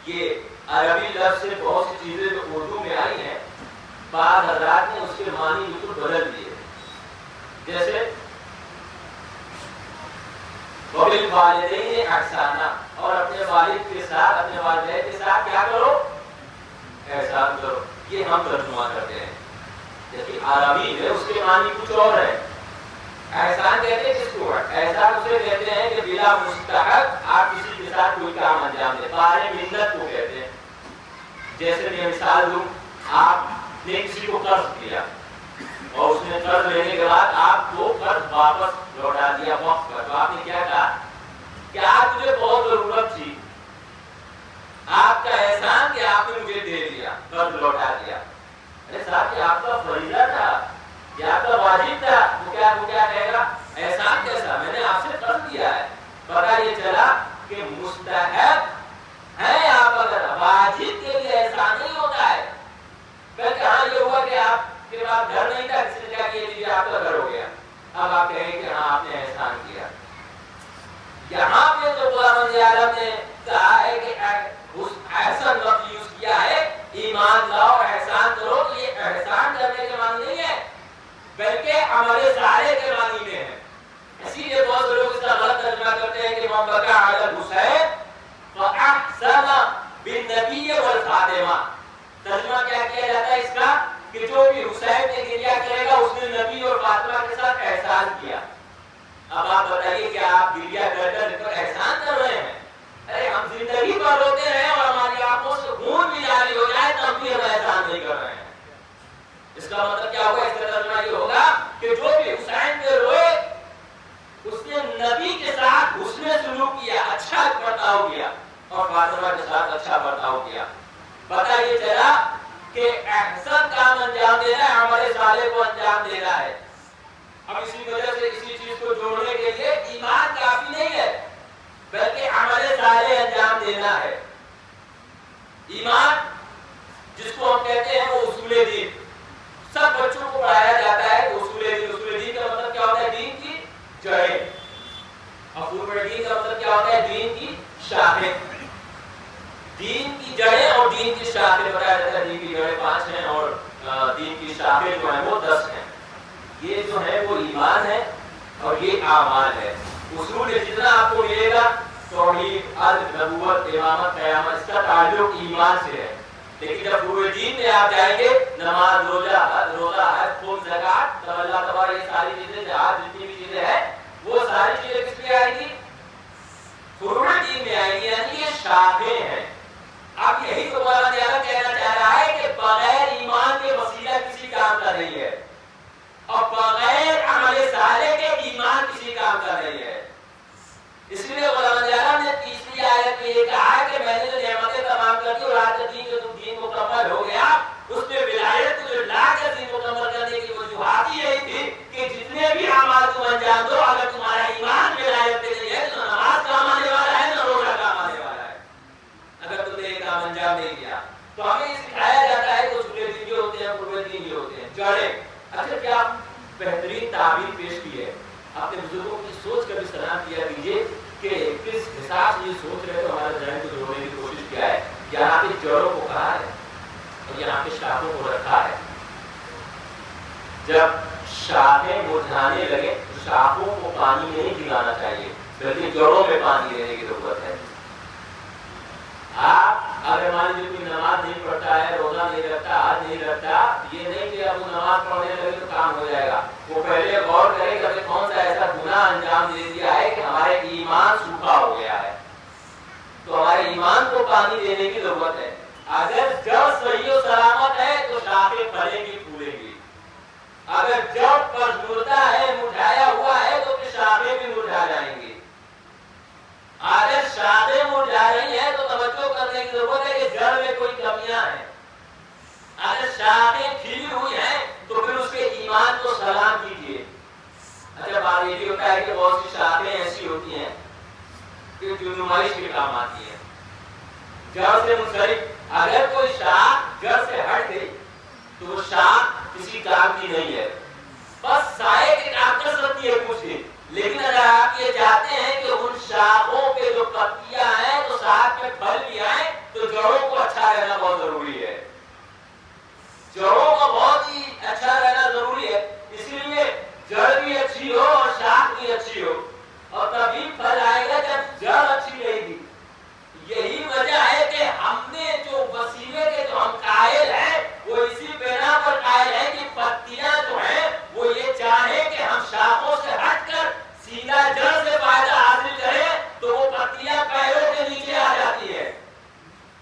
یہ عربی لفظ سے بہت سی چیزیں جو اردو میں آئی ہیں بعض حضرات نے اس کے معنی بالکل بدل دیے. جیسے وبالوالدین احسانا، اور اپنے والد کے ساتھ، اپنے والدین کے ساتھ کیا کرو؟ احسان کرو. یہ ہم ترجمہ کرتے ہیں، جبکہ عربی میں اس کے معنی کچھ اور ہے. احسان کہتے ہیں کس کو؟ احسان اسے کہتے ہیں کہ بلا مستحق آپ کسی کے ساتھ کوئی کام انجام دیں، بارے منت کو کہتے ہیں. جیسے میں مثال دوں، آپ نے کسی کو قرض دیا اور اس نے قرض لینے کے بعد آپ کو قرض واپس لوٹا دیا وقت پر، تو آپ نے کیا کہا کہ آپ مجھے بہت ضرورت تھی، آپ کا احسان کہ آپ نے مجھے دے دیا، قرض لوٹا دیا. ارے صاحب یہ آپ کا فریضہ تھا، یہ آپ کا واجب تھا. وہ کیا کہے گا؟ احسان کیسا؟ میں نے آپ سے قرض دیا ہے. پتہ یہ چلا کہ مستحق ہیں آپ، اگر واجب کے لیے احسان نہیں ہوتا ہے. بلکہ ہاں یہ ہوا کہ آپ کے پاس گھر نہیں تھا، کسی نے کیا کیا لیجیے آپ کا گھر ہو گیا. اب آپ کہیں کہ ہاں ایمان ہے اور یہ اعمال ہے. اصول جتنا آپ کو ملے گا توحید، عدل، نبوت، امامت، قیامت، اس کا تعلق ایمان سے ہے. لیکن جب فروع دین میں آپ جائیں گے، نماز، روزہ، حج، خوف، زکات، تب اللہ تبارک یہ ساری چیزیں، جہاد، جتنی بھی چیزیں ہیں وہ ساری چیزیں کس میں آئیں گی؟ فروع دین میں آئیں گی. یعنی یہ شاخیں ہیں. اب یہی تو مولانا تعالیٰ کہنا چاہ رہا ہے کہ بغیر ایمان کے وسیلہ کسی کام کا نہیں ہے، اور بغیر عمل صالح کے ایمان کسی کام کا نہیں ہے. اس لیے مولانا تعالیٰ نے تیسری آیت میں یہ کہا کہ میں نے جو نعمتیں تمام کر دی اور آج کا دین جو دین مکمل ہو گیا، اس میں ولایت کو جو لا کر دین مکمل کرنے کی وجوہات یہی تھی کہ جتنے بھی اعمال تم انجام دو، اگر تمہارا ایمان ولایت پہ نہیں ہے تو نماز کام آنے والا ہے، نہ روزہ کام آنے والا ہے. اگر تم نے یہ کام انجام نہیں دیا تو ہمیں سکھایا جاتا ہے کہ چھوٹے دین جو ہوتے ہیں، پورے دین جو ہوتے ہیں، جڑیں. اچھا، کیا بہترین تعبیر پیش کی ہے. اپنے بزرگوں کی سوچ کا بھی سلام کیا دیجیے کہ کس حساب سے یہ سوچ رہے تو ہمارے ذہن کو جوڑنے کی کوشش کیا ہے. یہاں پہ جڑوں کو کہا ہے اور یہاں پہ شاخوں کو رکھا ہے. جب شاخیں مرجھانے لگے تو شاخوں کو پانی میں نہیں بھگانا چاہیے، بلکہ جڑوں میں پانی دینے کی ضرورت ہے. آپ اگر مان لیجیے کوئی نماز نہیں پڑھتا ہے، روزہ نہیں رکھتا، حج نہیں رکھتا، یہ نہیں کہ اب وہ نماز پڑھنے لگے تو کام ہو جائے گا. وہ پہلے غور کرے کہ ہمیں کون سا ایسا گناہ انجام دے دیا ہے کہ ہمارے ایمان سوکھا ہو گیا ہے، تو ہمارے ایمان کو پانی دینے کی ضرورت ہے. اگر جڑ صحیح و سلامت ہے تو شاخیں پھلیں گی، پھولیں گی. اگر جڑ پر مردہ ہے، مرجھایا ہوا ہے، تو پھر شاخیں بھی مرجھا جائیں گی. اگر شاخیں مرجھا رہی ہیں تو توجہ کرنے کی ضرورت ہے کہ جڑ میں کوئی کمیاں ہیں. اگر شاخیں کھلی ہوئی ہیں تو پھر اس کے ایمان کو سلام کیجیے. اچھا، بات یہ بھی ہوتا ہے کہ بہت سی شاخیں ایسی ہوتی ہیں کہ جو نمائش کے کام آتی ہیں. جڑ سے منسلک اگر کوئی شاخ جڑ سے ہٹ گئی تو وہ شاخ کسی کام کی نہیں ہے، بس سائے کے کام کر سکتی ہے کچھ دن. لیکن اگر آپ یہ چاہتے ہیں کہ ان شاخوں پہ جو پتیاں ہیں تو ساتھ میں پھل بھی آئیں تو جڑوں کو اچھا رہنا بہت ضروری ہے. جڑوں کا بہت ہی اچھا رہنا ضروری ہے. اس لیے جڑ بھی اچھی ہو اور شاخ بھی اچھی ہو، اور تبھی پھل آئے گا جب جڑ اچھی رہے گی. یہی وجہ ہے کہ ہم نے جو وسیلے کے جو ہم قائل ہیں وہ اسی بنا پر قائل ہیں کہ پتیاں جو ہیں وہ یہ چاہیں کہ ہم شاخوں سے ہٹ کر سیدھا جڑ سے فائدہ حاصل کریں تو وہ پتیاں پیروں کے نیچے آ جاتی ہے.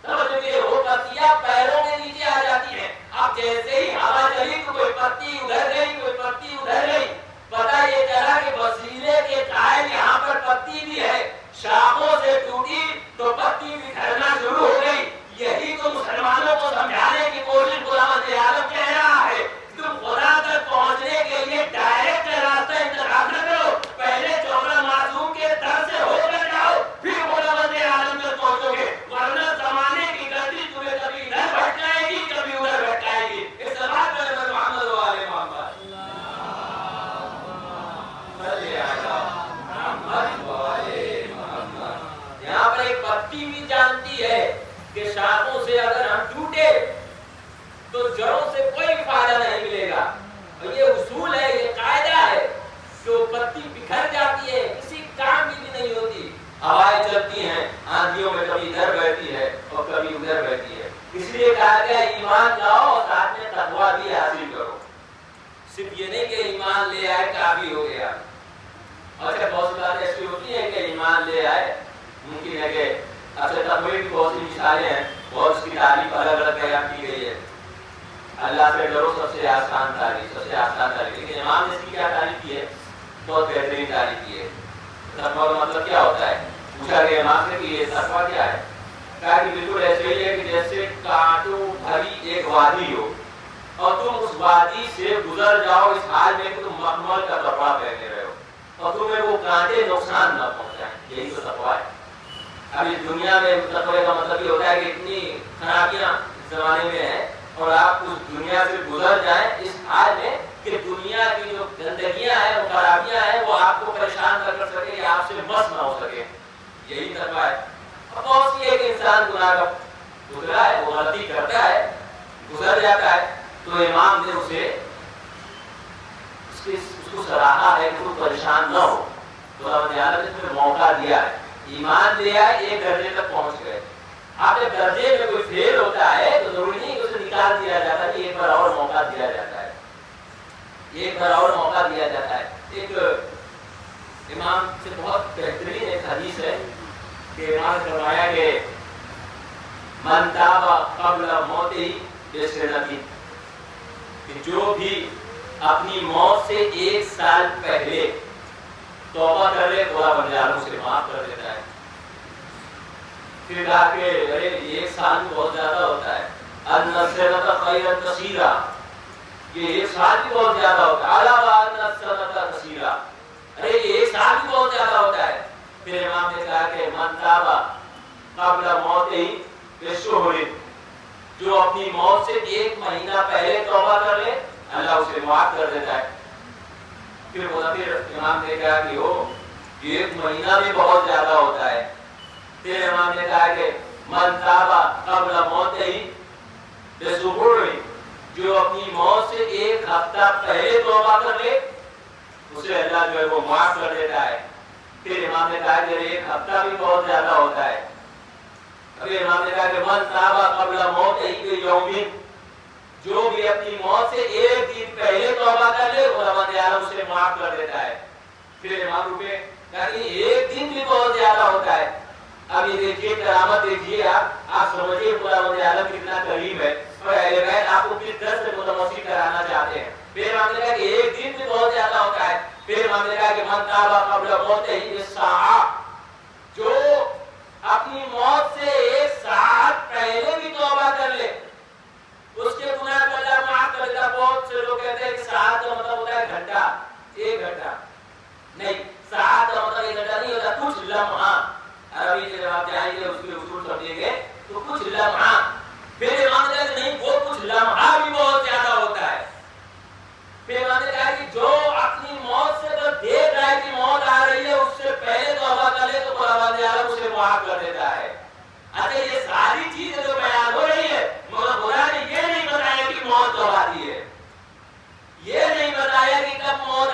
سمجھ گئے؟ وہ پتیاں پیروں کے نیچے آ جاتی ہیں. اب جیسے ہی ہوا چلی تو کوئی پتی ادھر گئی، کوئی پتی ادھر گئی. پتہ یہ چلا کہ وسیلے کے قائل یہاں پر پتی بھی ہے، شاخوں سے ٹوٹی تو پتی بکھرنا شروع ہو گئی. یہی تو مسلمانوں کو سمجھانے کی کوشش خداوند عالم کہہ رہا ہے. تم خدا تک پہنچنے کے لیے ڈائریکٹ راستہ انتخاب نہ کرو، پہلے چوکڑا معصوم کے در سے ہو کر جاؤ، پھر خداوند عالم تک پہنچو گے. ورنہ زمانے کی گردش تمہیں کبھی ادھر بھٹکائے گی، کبھی ادھر بھٹکائے گی. اس بات پر محمد و آل محمد یہاں پر ایک پتی بھی جانتی ہے کہ شاخوں سے اگر ہم ٹوٹے تو جڑوں سے کوئی فائدہ نہیں ملے گا. اور یہ اصول ہے، یہ قاعدہ ہے کہ وہ پتی بکھر جاتی ہے، کسی کام کی بھی نہیں ہوتی. ہوائیں چلتی ہیں آندھیوں میں، کبھی ادھر بہتی ہے اور کبھی ادھر بہتی ہے. اس لیے کہا گیا ایمان لاؤ اور ساتھ میں تقویٰ بھی حاصل کرو. صرف یہ نہیں کہ ایمان لے آئے کافی ہو گیا. اچھا، بہت سی باتیں ایسی ہوتی ہیں کہ ایمان لے آئے، ممکن ہے کہ اچھا تقوی کی بہت سی مثالیں ہیں، بہت اس کی تعریف الگ الگ بیان کی گئی ہے. اللہ سے ڈرو، سب سے آسان تعریف، سب سے آسان تعریف. لیکن امام نے اس کی کیا تعریف کی ہے؟ بہت بہترین تعریف کی ہے. تقویٰ کا مطلب کیا ہوتا ہے؟ پوچھا گیا امام سے کہ یہ تقویٰ کیا ہے؟ کہا کہ بالکل ایسے ہی ہے کہ جیسے کانٹوں بھری ایک وادی ہو اور تم اس وادی سے گزر جاؤ اس حال میں کہ تم مخمل کا کپڑا پہنے رہے ہو اور تمہیں وہ کانٹے نقصان نہ پہنچائیں. یہی تو تقویٰ ہے. اب اس دنیا میں تقوی کا مطلب یہ ہوتا ہے کہ اتنی خرابیاں زمانے میں ہیں اور آپ اس دنیا سے گزر جائیں اس حال میں کہ دنیا کی جو گندگیاں ہیں، وہ خرابیاں ہیں، وہ آپ کو پریشان نہ کر سکے یا آپ سے مس نہ ہو سکے. یہی تقویٰ ہے. اب بہت سی ایک انسان گناہ کا گزرا ہے، وہ غلطی کرتا ہے، گزر جاتا ہے، تو امام نے اس کو سراہا ہے کہ تو پریشان نہ ہو. تو خدا تعالیٰ نے تمہیں موقع دیا ہے, ایمان لیا ہے, ایک درجے تک پہنچ گئے. آپ کے درجے میں کوئی فیل ہوتا ہے تو ضروری نہیں کہ اسے نکال دیا جاتا ہے, ایک بار اور موقع دیا جاتا ہے, ایک بار اور موقع دیا جاتا ہے. ایک امام سے بہت بہترین ایک حدیث ہے کہ امام نے فرمایا کہ من تاب قبل موتہ بسنۃ, کہ جو بھی اپنی موت سے 1 سال پہلے توبہ کر لے خدا بندے عالم سے معاف کر دیتا ہے. پھر کہا کہ ارے 1 سال بھی بہت زیادہ ہوتا ہے, النصرۃ خیر کثیرہ, کہ 1 سال بھی بہت زیادہ ہوتا ہے, علاوہ النصرۃ کثیرہ, ارے 1 سال بھی بہت زیادہ ہوتا ہے. پھر امام نے کہا کہ من تاب قبل موتہ بشہر, جو اپنی موت سے 1 مہینہ پہلے توبہ کر لے اللہ اسے معاف کر دیتا ہے. پھر امام نے کہا کہ وہ 1 مہینہ بھی بہت زیادہ ہوتا ہے. پھر امام نے کہا کہ من تاب قبل موتہ بسبوع, جو اپنی موت سے 1 ہفتہ پہلے توبہ کر لے اسے اللہ جو ہے وہ معاف کر دیتا ہے. پھر امام نے کہا کہ 1 ہفتہ بھی بہت زیادہ ہوتا ہے. پھر امام نے کہا کہ من تاب قبل موتہ بیوم, جو بھی اپنی موت سے 1 دن پہلے توبہ کر لے خدا تعالیٰ اسے معاف کر دیتا ہے. پھر امام روپے کہا کہ 1 دن بھی بہت زیادہ ہوتا ہے. اب یہ دیکھیے کرامت دیکھیے, آپ سمجھیے خدا تعالیٰ کتنا قریب ہے, اور اہل بیت آپ کو کس درد سے متوسل کرانا چاہتے ہیں. پھر امام نے کہا کہ 1 دن بھی بہت زیادہ ہوتا ہے. پھر امام نے کہا کہ من تاب قبل موتہ بساعۃ, جو اپنی موت سے 1 ساعت پہلے بھی توبہ کر لے اس کے گناہ کو اللہ معاف کر دیتا. بہت سے لوگ کہتے ہیں کہ ساعت کا مطلب ہوتا ہے گھنٹہ, 1 گھنٹہ نہیں, ساعت کا مطلب 1 گھنٹہ نہیں ہوتا, کچھ لمحہ. عربی سے جب آپ جائیں گے اس کے اصول سمجھیں گے تو کچھ لمحہ. پھر امام نے کہا کہ نہیں, وہ کچھ لمحہ بھی بہت زیادہ ہوتا ہے. پھر امام نے کہا کہ جو اپنی موت سے تو دیکھ رہا ہے کہ موت آ رہی ہے اس سے پہلے توبہ کر لے تو خدا تعالیٰ اسے معاف کر دیتا ہے. اچھا یہ ساری چیزیں جو بیان ہو رہی ہے مگر خدا نے یہ نہیں بتایا کہ موت کب آتی ہے, یہ نہیں بتایا کہ کب موت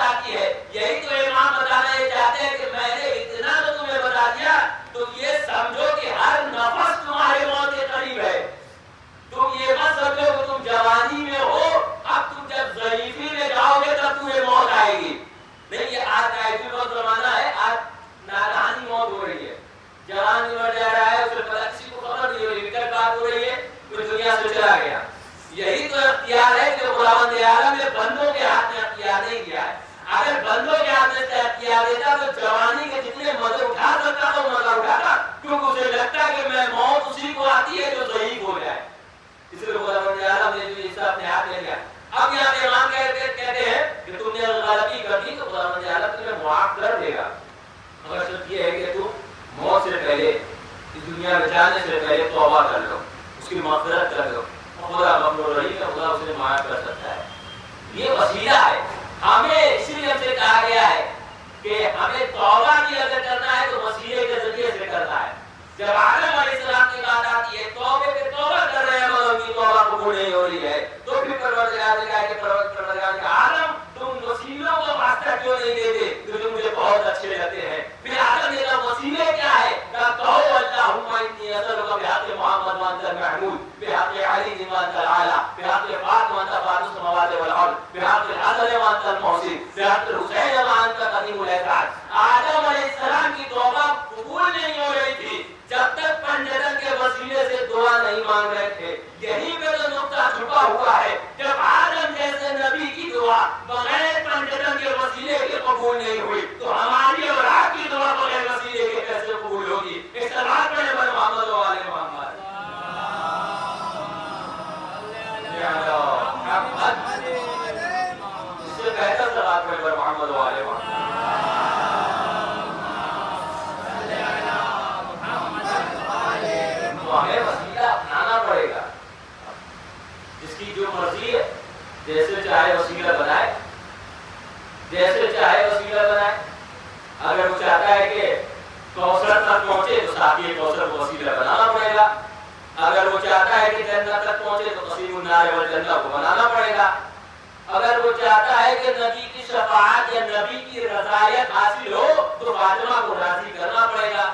حاصل ہو تو فاطمہ کو راضی کرنا پڑے گا،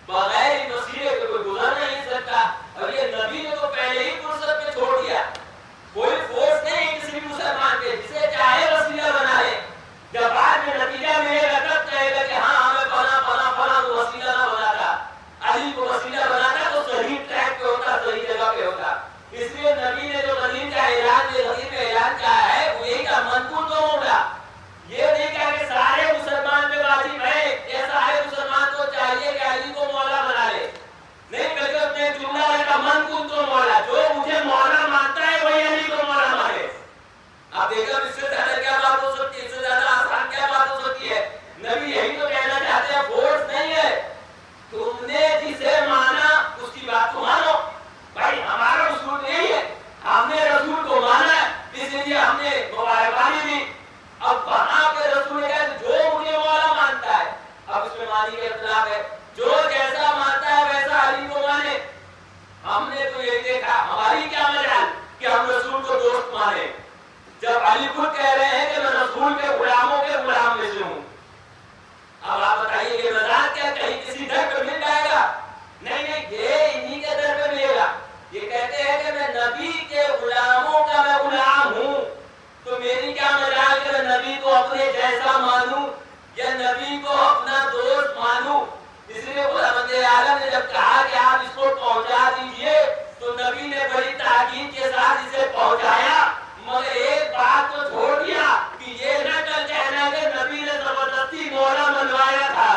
بغیر اس وسیلے کے کوئی گزر نہیں سکتا۔ اور یہ نبی نے تو پہلے ہی فرصت میں چھوڑ دیا، کوئی فورس نہیں کسی بھی مسلمان پہ، جسے چاہے وسیلہ بنا لے، جب بعد میں نتیجہ ملے گا تب کہے گا کہ ہاں ہمیں فلاں تو وسیلہ نہ بناتا، علی کو وسیلہ بناتا تو صحیح ٹریک پہ ہوتا، صحیح جگہ پہ ہوتا۔ اس لیے نبی نے جو غدیر کا اعلان کیا ہے وہ یہی کا منقول تو ہوگا، یہ نہیں کہا کہ سارے مسلمان پہ واجب ہے، یہ سارے مسلمان کو چاہیے کہ علی کو مولا بنا لے، نہیں بلکہ اس نے جملہ رکھا منقول تو مولا، جو مجھے مولا مانتا ہے وہی علی کو مولا مانے۔ آپ دیکھیں اس سے زیادہ کیا بات ہو سکتی ہے، اس سے زیادہ آسان کیا بات ہو سکتی ہے؟ نبی یہی تو کہنا چاہتے ہیں، فورس نہیں ہے، تم نے جسے مانا اس کی بات کو مانو۔ بھائی ہمارا اصول یہی ہے، ہم نے رسول کو مانا ہے، اس لیے ہم نے مبارکبادی دی۔ اب وہاں پہ رسول نے کہا جو مجھے مولا مانتا ہے، اب اس میں مانی کے اختلاف ہے، جو جیسا مانتا ہے ویسا علی کو مانے۔ ہم نے تو یہ دیکھا، ہماری کیا مجال کہ ہم رسول کو دوست مانے، جب علی خود کہہ رہے ہیں کہ میں رسول کے غلاموں کے غلام میں سے ہوں۔ اب آپ بتائیے یہ مزاج کیا کہیں کسی در پہ مل جائے گا؟ نہیں، یہ انہی کے در پہ ملے گا۔ یہ کہتے ہیں کہ میں نبی کے غلاموں کا میں غلام ہوں، تو میری کیا مجال کہ میں نبی کو اپنے جیسا مانوں یا نبی کو اپنا دوست مانوں؟ اس لیے خداوند عالم نے جب کہا کہ آپ اس کو پہنچا دیجئے تو نبی نے بڑی تاکید کے ساتھ اسے پہنچایا، مگر ایک بات تو چھوڑ دیا کہ یہ نہ کل کہنا کہ نبی نے زبردستی مولا منوایا تھا۔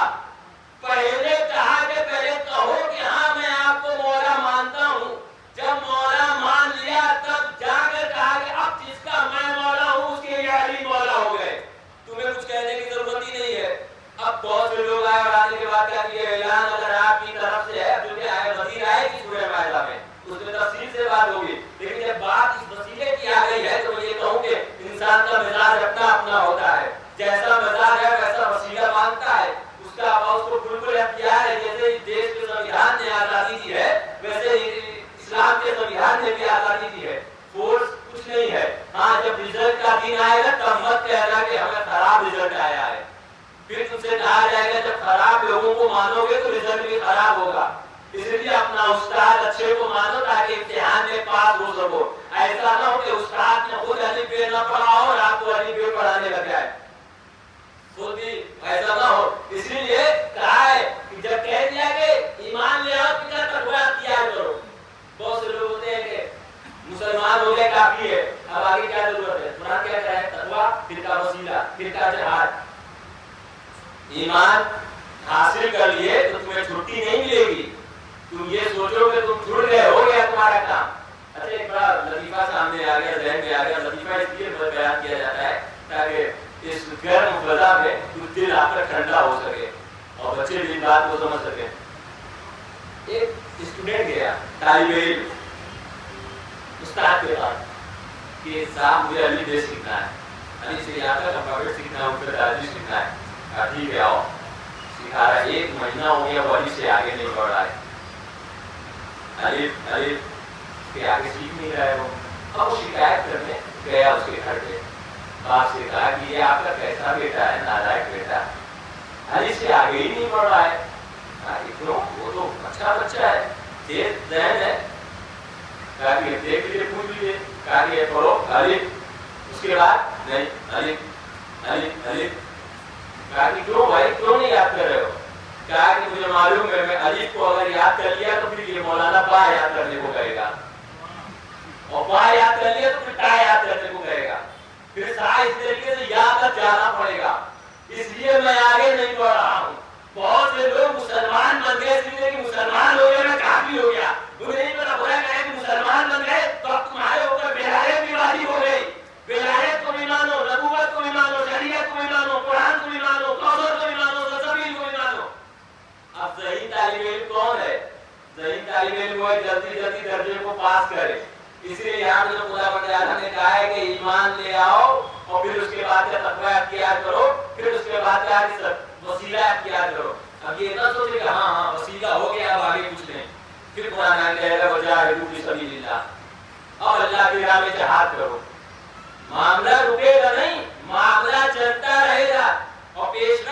پہلے کہا کہ پہلے کہو کہ ہاں میں آپ کو مولا مانتا ہوں، جب مولا مان لیا تب جا کر کہا کہ اب جس کا میں مولا ہوں اس کے لیے علی مولا ہو گئے، تمہیں کچھ کہنے کی ضرورت ہی نہیں ہے۔ اب بہت سے لوگ آئے اور آنے کے بعد کیا یہ اعلان اگر آپ کی طرف سے ہے، جو کہ آئے وزیر آئے گی سورہ مائدہ میں، اس میں تفصیل سے بات ہوگی، لیکن جب بات اس وسیلے کی آ گئی ہے تو میں یہ کہوں کہ انسان کا مزاج اپنا اپنا ہوتا ہے، جیسا مزاج ہے ویسا وسیلہ مانگتا ہے، اس کا اس کو بالکل اختیار ہے۔ جیسے اس دیش کے سنویدھان نے آزادی دی ہے ویسے اسلام کے سنویدھان نے بھی آزادی دی ہے، فورس کچھ نہیں ہے۔ ہاں جب رزلٹ کا دن آئے گا تب مت کہنا کہ ہمیں خراب رزلٹ آیا ہے، پھر تم سے کہا جائے گا جب خراب لوگوں کو مانو گے تو رزلٹ بھی خراب ہوگا۔ اس لیے اپنا استاد اچھے کو مانو تاکہ امتحان میں پاس ہو سکو، ایسا نہ ہو کہ استاد نے خود الف ب نہ پڑھا ہو اور آپ کو الف ب پڑھانے لگ جائے، خود بھی ایسا نہ ہو۔ اس لیے کہا ہے کہ جب کہہ دیا کہ ایمان لے آؤ پھر تقویٰ اختیار کرو، بہت سے لوگ ہوتے ہیں کہ مسلمان ہو گئے کافی ہے، اب آگے کیا ضرورت ہے؟ قرآن کیا کہتا ہے؟ تقویٰ، پھر کا وسیلہ، پھر کا جہاد۔ ایمان حاصل کر لیے تو تمہیں چھٹی نہیں ملے گی، تم یہ سوچو کہ تم چھوٹ گئے، ہو گیا تمہارا کام۔ اچھا ایک بڑا لطیفہ سامنے آ گیا، ذہن میں آ گیا، لطیفہ اس لیے بیان کیا جاتا ہے تاکہ اس گرم فضا میں کچھ دل آپ کا ٹھنڈا ہو سکے اور بچے بھی بات کو سمجھ سکیں۔ ایک اسٹوڈنٹ گیا، طالب علم، استاد کے پاس کہ صاحب مجھے علی ب سیکھنا ہے، علی سے یاد ہے الفابیٹ سیکھنا ہے، اس پہ تعریف سیکھنا ہے۔ ٹھیک ہے آؤ، سکھا رہا ہے، 1 مہینہ ہو گیا وہ علی سے آگے نہیں بڑھ رہا ہے، الف کے آگے سیکھ نہیں رہا ہے وہ۔ اب وہ شکایت کرنے گیا اس کے گھر پہ، باپ سے کہا کہ یہ آپ کا کیسا بیٹا ہے، نالائق بیٹا، علی سے آگے ہی نہیں بڑھ رہا ہے۔ کیوں؟ وہ تو اچھا بچہ ہے، تیز ذہن ہے۔ کہا کہ دیکھ لیجیے، پوچھ لیجیے، کہا کہ یہ پڑھو الف، اس کے بعد نہیں الف الف الف۔ کہا کہ کیوں بھائی کیوں نہیں یاد کر رہے ہو؟ کہا کہ مجھے معلوم ہے میں الف کو اگر یاد کر لیا تو پھر یہ مولانا با یاد کرنے کو کہے گا، اور با یاد کر لیا تو پھر ٹا یاد کرنے کو کہے گا، پھر سا اس طریقے سے یاد کر جانا پڑے گا، اس لیے میں آگے نہیں بڑھ رہا ہوں۔ بہت سے لوگ مسلمان بن گئے اس لیے کہ مسلمان ہو گیا میں کافی ہو گیا، انہیں نہیں پتا برا کہا کہ مسلمان بن گئے تو اب تمہارے اوپر ولایت بھی واجب ہو گئی، ولایت کو بھی مانو، نبوت کو بھی مانو، شریعت کو بھی مانو، قرآن کو بھی مانو، کوثر کو بھی مانو، سبیل کو بھی مانو۔ اب ذہین طالب علم کون ہے؟ ذہین طالب علم وہ جلدی جلدی درجے کو پاس کرے، اس لیے یہاں جو خدا بند عالم نے کہا ہے کہ ایمان لے آؤ اور پھر اس کے بعد کیا تقویٰ اختیار کرو، پھر اس کے بعد کیا وسیلہ اختیار کرو۔ اب یہ نہ سوچے کہ ہاں وسیلہ ہو گیا اب آگے کچھ نہیں، پھر قرآن کہے گا وجاہدوا فی سبیل اللہ، اب اللہ کی راہ میں جہاد کرو۔ معاملہ رکے گا نہیں، معاملہ چلتا رہے گا اور پیش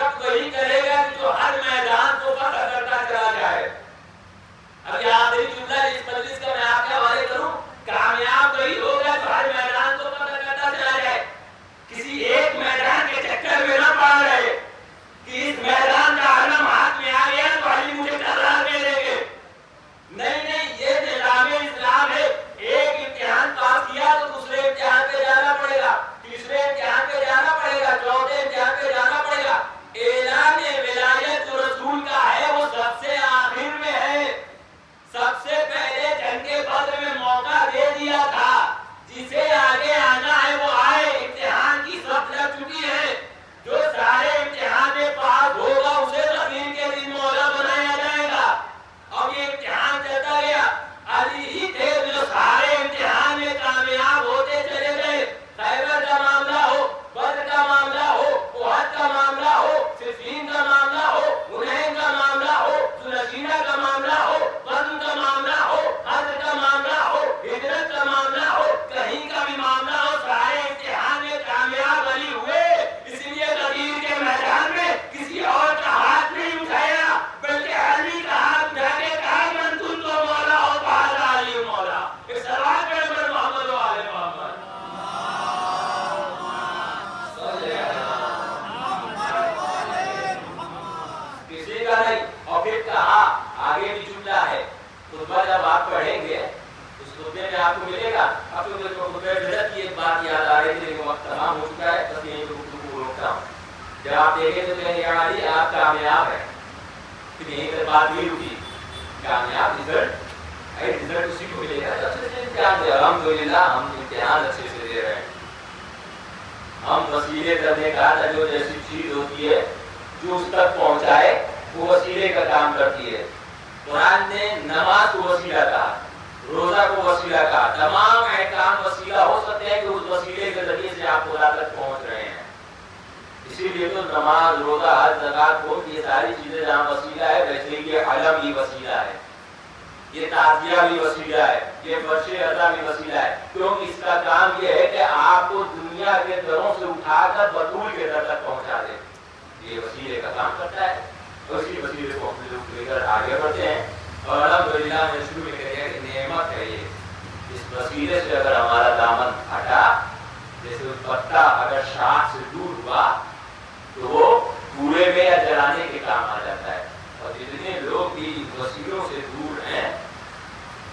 دیکھیں تو کہیں گے آپ کامیاب ہیں، پھر یہیں پر بات نہیں رکی. کامیاب رزلٹ اسی کو ملے گا جو اچھے سے امتحان دے. الحمدللہ ہم امتحان اچھے سے دے رہے ہیں. ہم وسیلے کرنے کا تھا، جو جیسی چیز ہوتی ہے جو اس تک پہنچائے وہ وسیلے کا کام کرتی ہے. قرآن نے نماز کو وسیلہ کہا، روزہ کو وسیلہ کہا. تمام احکام وسیلہ ہو سکتے ہیں کہ اس وسیلے کے ذریعے سے آپ خدا تک پہنچ رہے ہیں. اسی لیے تو نماز، روزہ، حج، زکات، وہ یہ ساری چیزیں جہاں وسیلہ ہے، ویسے ہی یہ علم بھی وسیلہ ہے، یہ تعزیہ بھی وسیلہ ہے، یہ فرش ادا بھی وسیلہ ہے. کیونکہ اس کا کام یہ ہے کہ آپ کو دنیا کے دروں سے اٹھا کر بطول کے در تک پہنچا دے. یہ وسیلے کا کام کرتا ہے. اسی وسیلے کو ہم لوگ لے کر آگے بڑھتے ہیں. اور الحمدللہ میں شروع میں کہہ دیا کہ نعمت ہے یہ. اس وسیلے سے اگر ہمارا دامن ہٹا، جیسے پتا اگر شاخ سے دور ہوا تو وہ کوڑے میں یا جلانے کے کام آ جاتا ہے. اور جتنے لوگ بھی وسیلوں سے دور ہیں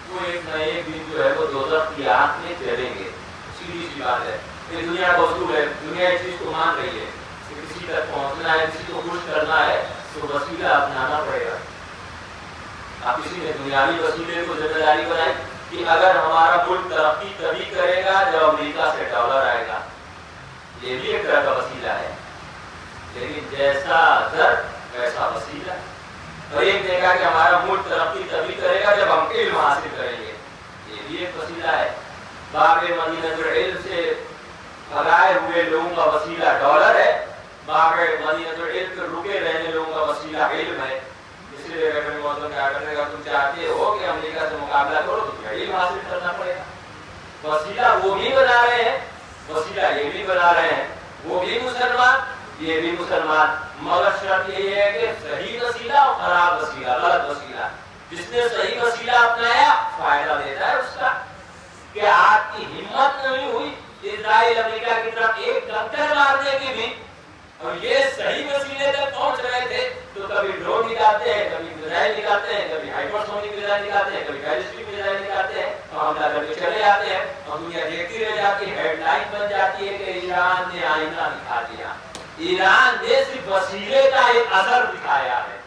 وہ ایک نہ ایک دن جو ہے وہ دوزخ کی آگ میں جلیں گے. سیدھی سی بات ہے. یہ دنیا کا اصول ہے، دنیا اس چیز کو مان رہی ہے کہ کسی تک پہنچنا ہے، کسی کو خوش کرنا ہے تو وسیلہ اپنانا پڑے گا. اب کسی نے دنیاوی وسیلے کو ذمہ داری بنائی کہ اگر ہمارا ملک ترقی تبھی کرے گا جب امریکہ سے ڈالر آئے گا. یہ بھی ایک طرح کا وسیلہ ہے، لیکن جیسا زر ویسا وسیلہ. اور ایک دیکھا کہ ہمارا ملک ترقی تبھی کرے گا جب ہم علم حاصل کریں گے. یہ بھی ایک وسیلہ ہے. باب مدینہ العلم سے بھگائے ہوئے لوگوں کا وسیلہ ڈالر ہے، باب مدینہ العلم کے رکے رہنے لوگوں کا وسیلہ علم ہے. اس لیے اگر موضوع کیا کرنے کا تم چاہتے ہو کہ امریکہ سے مقابلہ کرو تو تمہیں علم حاصل کرنا پڑے گا. وسیلہ وہ بھی بنا رہے ہیں، وسیلہ یہ بھی بنا رہے ہیں، وہ بھی مسلمان یہ بھی مسلمان. مگر شرط یہ ہے کہ صحیح وسیلہ اور خراب وسیلہ، غلط وسیلہ. جس نے صحیح وسیلہ اپنایا فائدہ دیتا ہے اس کا. کہ آپ کی ہمت نہیں ہوئی اسرائیل امریکہ کی طرف ایک ٹکر مارنے کی بھی، اور یہ صحیح وسیلے تک پہنچ رہے تھے تو کبھی ڈرون نکالتے ہیں، کبھی میزائل نکالتے ہیں، کبھی ہائپرسونک میزائل نکالتے ہیں، کبھی بیلسٹک میزائل نکالتے ہیں اور حملہ کر کے چلے جاتے ہیں. اور دنیا دیکھتی رہ جاتی ہے. ہیڈ لائن بن جاتی ہے کہ ایران نے آئینہ دکھا دیا. ایران نے صرف وسیلے کا ایک اثر دکھایا ہے،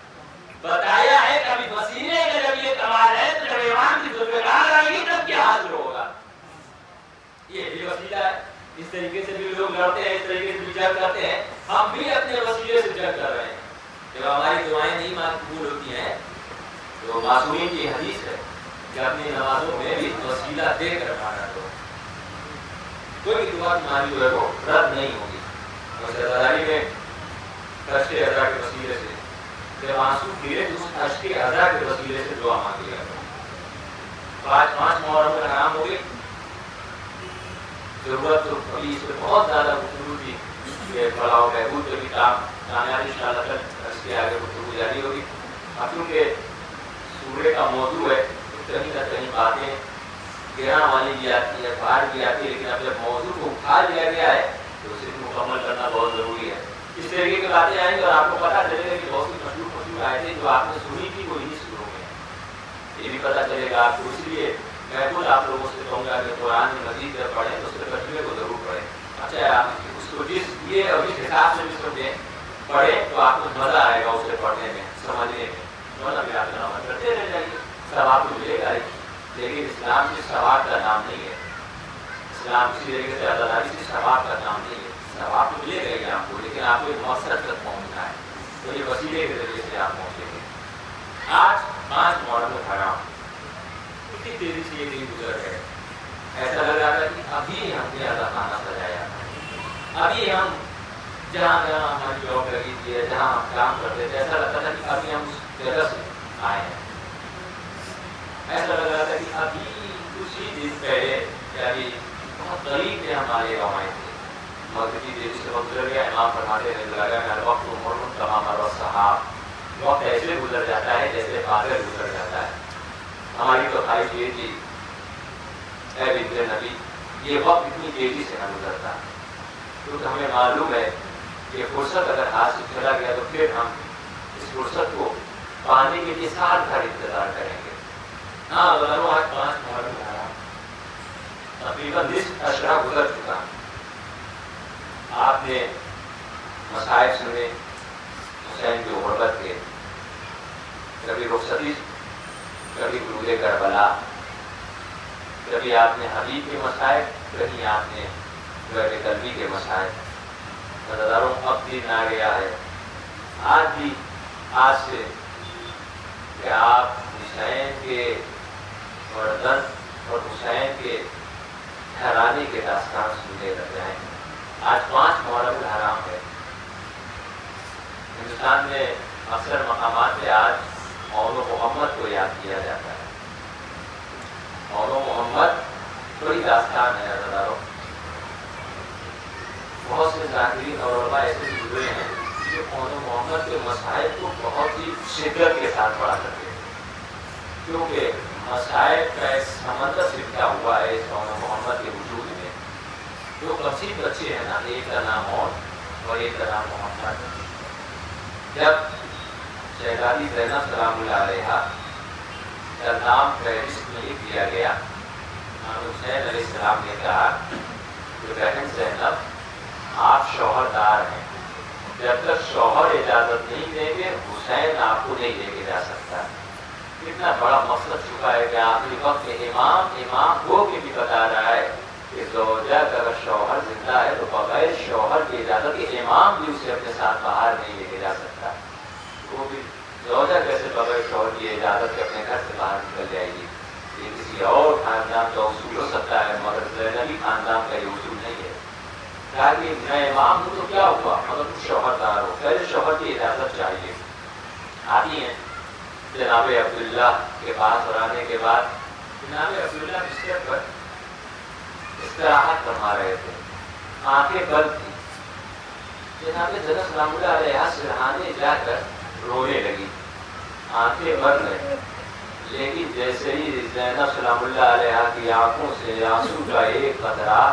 بتایا ہے کہ ابھی وسیلے کا جب یہ کمال ہے تو جب ایران کی ذوالفقار آئے گی تب کیا حاصل ہوگا. یہ بھی وسیلہ ہے. اس طریقے سے بھی لوگ لڑتے ہیں، اس طریقے سے بھی جنگ کرتے ہیں. ہم بھی اپنے وسیلے سے جنگ کر رہے ہیں. جب ہماری دعائیں نہیں قبول ہوتی ہیں تو معصومین کی حدیث ہے کہ اپنی نمازوں میں بھی وسیلہ دے کر مانا کرو. کوئی بھی دعا تمہاری جو ہے وہ رد نہیں ہوگی. زرداری میں اشک اذا کے وسیلے سے جب آنسو گرے تو اس اشک اذا کے وسیلے سے دعا مانگی ہے. 5 محرم کا نام ہو گئے. ضرورت تو ابھی اس میں بہت زیادہ گفتگو تھی کہ فلاح و بہبود کے بھی کامیابی انشاءاللہ کل اس کے آگے گفتگو جاری ہوگی. اب چونکہ سورے کا موضوع ہے تو کہیں نہ کہیں باتیں گرا والی بھی آتی ہے، باہر بھی آتی ہے، لیکن اب جب موضوع کو اٹھا لیا گیا ہے تو اسے مکمل کرنا بہت ضروری ہے. اس طریقے کی باتیں آئیں گی اور آپ کو پتہ چلے گا کہ بہت سی مشہور آیتیں جو آپ نے سنی تھی وہ انہی سوروں میں یہ بھی پتہ چلے گا آپ کو. اس لیے میں خود آپ لوگوں سے کہوں گا کہ قرآن مجید جب پڑھیں تو اس کے ترجمے کو ضرور پڑھیں. اچھا آپ اس کو جس یہ اور جس حساب سے بھی سمجھیں پڑھیں تو آپ کو مزہ آئے گا اسے پڑھنے میں، سمجھنے میں. ورنہ بھی آپ تلاوت کرتے رہ جائیے، ثواب تو ملے گا ہی. لیکن اسلام سے ثواب کا نام نہیں ہے. اسلام کسی طریقے سے آزاداری سے ثواب کا نام نہیں ہے. ثواب تو ملے گا ہی آپ کو، لیکن آپ کو ایک مقصد تک پہنچنا ہے. تو یہ وسیلے کے ذریعے سے آپ پہنچیں گے. آج 5 محرم الحرام کتنی تیزی سے یہ دن گزر گئے. ایسا لگ رہا تھا کہ ابھی ہم نے اعلیٰ خانہ سجایا، ابھی ہم جہاں جہاں ہماری جاب لگی تھی، جہاں ہم کام کرتے تھے، ایسا لگتا تھا کہ ابھی ہم اس جگہ سے آئے ہیں. ایسا لگ رہا تھا کہ ابھی کچھ ہی دن پہلے یا ابھی بہت قریب تھے ہمارے روایت تھے. مگر کی دیر سے وقت گزر گیا. امام فرماتے ہیں لگا کہ وقت عمر تمام اور صحاب، وقت ایسے گزر جاتا ہے جیسے بادل گزر جاتا ہے. ہماری تو خواہش یہ تھی اے بنت نبی یہ وقت اتنی تیزی سے نہ گزرتا، کیونکہ ہمیں معلوم ہے کہ فرصت اگر ہاتھ سے چلا گیا تو پھر ہم اس فرصت کو پانے کے لیے سال بھر انتظار کریں گے. ہاں بلو آج 5 محرم الحرام تقریباً نصف اشرا گزر چکا. آپ نے مصائب سنے، کہیں آپ نے حبیب کے مسائل، کہیں آپ نے گرد قلبی کے مسائل. نظروں اب دن آ گیا ہے آج سے کہ آپ حسین کے مردن اور حسین کے گھرانے کے داستان سننے لگ جائیں. آج 5 محرم الحرام ہے. ہندوستان میں اکثر مقامات پہ آج اون و محمد کو یاد کیا جاتا ہے. اون و محمد بڑی داستان ہے ہزاروں. بہت سے ذاکرین اور علماء ایسے گزرے ہیں جو اون و محمد کے مسائل کو بہت ہی شدت کے ساتھ پڑھا کرتے ہیں، کیونکہ مسائل کا ایک سمندر سمٹا ہوا ہے اس اون و محمد کے وجود میں. جو قصیب بچے ہیں نا، ایک کا نام اون اور ایک کا نام محمد. جب شہزادی زینب سلام اللہ علیہا کا نام فہرست میں لکھ دیا گیا، حسین علیہ السلام نے کہا کہ بہن زینب آپ شوہر دار ہیں، جب تک شوہر اجازت نہیں دیں گے حسین آپ کو نہیں لے کے جا سکتا. کتنا بڑا مقصد چکا ہے کہ آخری وقت میں امام ہو کے بھی بتا رہا ہے کہ زوجہ کا اگر شوہر زندہ ہے تو بغیر شوہر کی اجازت کے امام بھی اسے اپنے ساتھ باہر نہیں لے کے جا سکتا. وہ بھی زوجہ کیسے بغیر شوہر کی اجازت کے اپنے گھر سے باہر نکل جائے گی؟ یہ کسی اور خاندان کا اصول ہو سکتا ہے مگر زینبی خاندان کا یہ اصول نہیں ہے. کہا کہ میں امام ہوں تو کیا ہوا، مگر تم شوہر دار ہو، پہلے شوہر کی اجازت چاہیے. آتی ہیں جناب عبداللہ کے پاس اور آنے کے بعد جناب عبداللہ بستر پر استراحت فرما رہے تھے، آنکھیں بند تھیں. جناب زینب سلام اللہ علیہا سرہانے جا کر رونے لگی، آنکھیں بند ہیں. لیکن جیسے ہی زینب سلام اللہ علیہا کی آنکھوں سے آنسو کا ایک قطرہ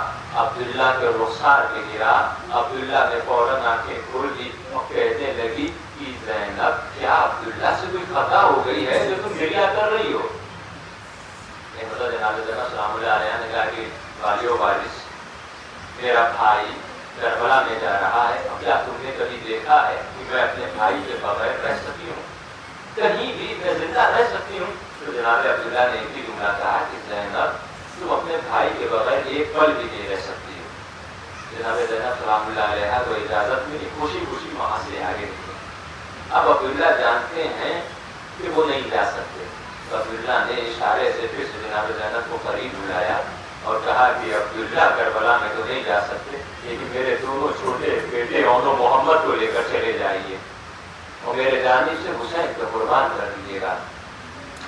عبداللہ کے رخسار پہ گرا، عبداللہ نے فوراً آنکھیں کھول دی اور کہنے لگی کہ زینب کیا عبداللہ سے کوئی خطا ہو گئی ہے جو تم گریہ کر رہی ہو؟ جناب زینب سلام اللہ علیہ نے کہا کہ والی و وارث، میرا بھائی کربلا میں جا رہا ہے، کیا تم نے کبھی دیکھا ہے کہ میں اپنے بھائی کے بغیر رہ سکتی ہوں؟ کہیں بھی میں زندہ رہ سکتی ہوں؟ تو جناب عبداللہ نے ایک ہی جملہ کہا کہ زینب تم اپنے بھائی کے بغیر ایک پل بھی نہیں رہ سکتی ہو. جناب زینب سلام اللہ علیہ کو اجازت ملی، خوشی خوشی وہاں سے آگے نکلے. اب عبداللہ جانتے ہیں کہ وہ نہیں جا سکتے، تو عبداللہ نے اشارے سے پھر سے جناب زینب کو قریب بلایا اور کہا کہ عبداللہ کربلا میں تو نہیں جا سکتے، لیکن میرے دونوں چھوٹے بیٹے اون و محمد کو لے کر چلے جائیے اور میرے جانب سے حسین کو قربان کر دیجیے گا.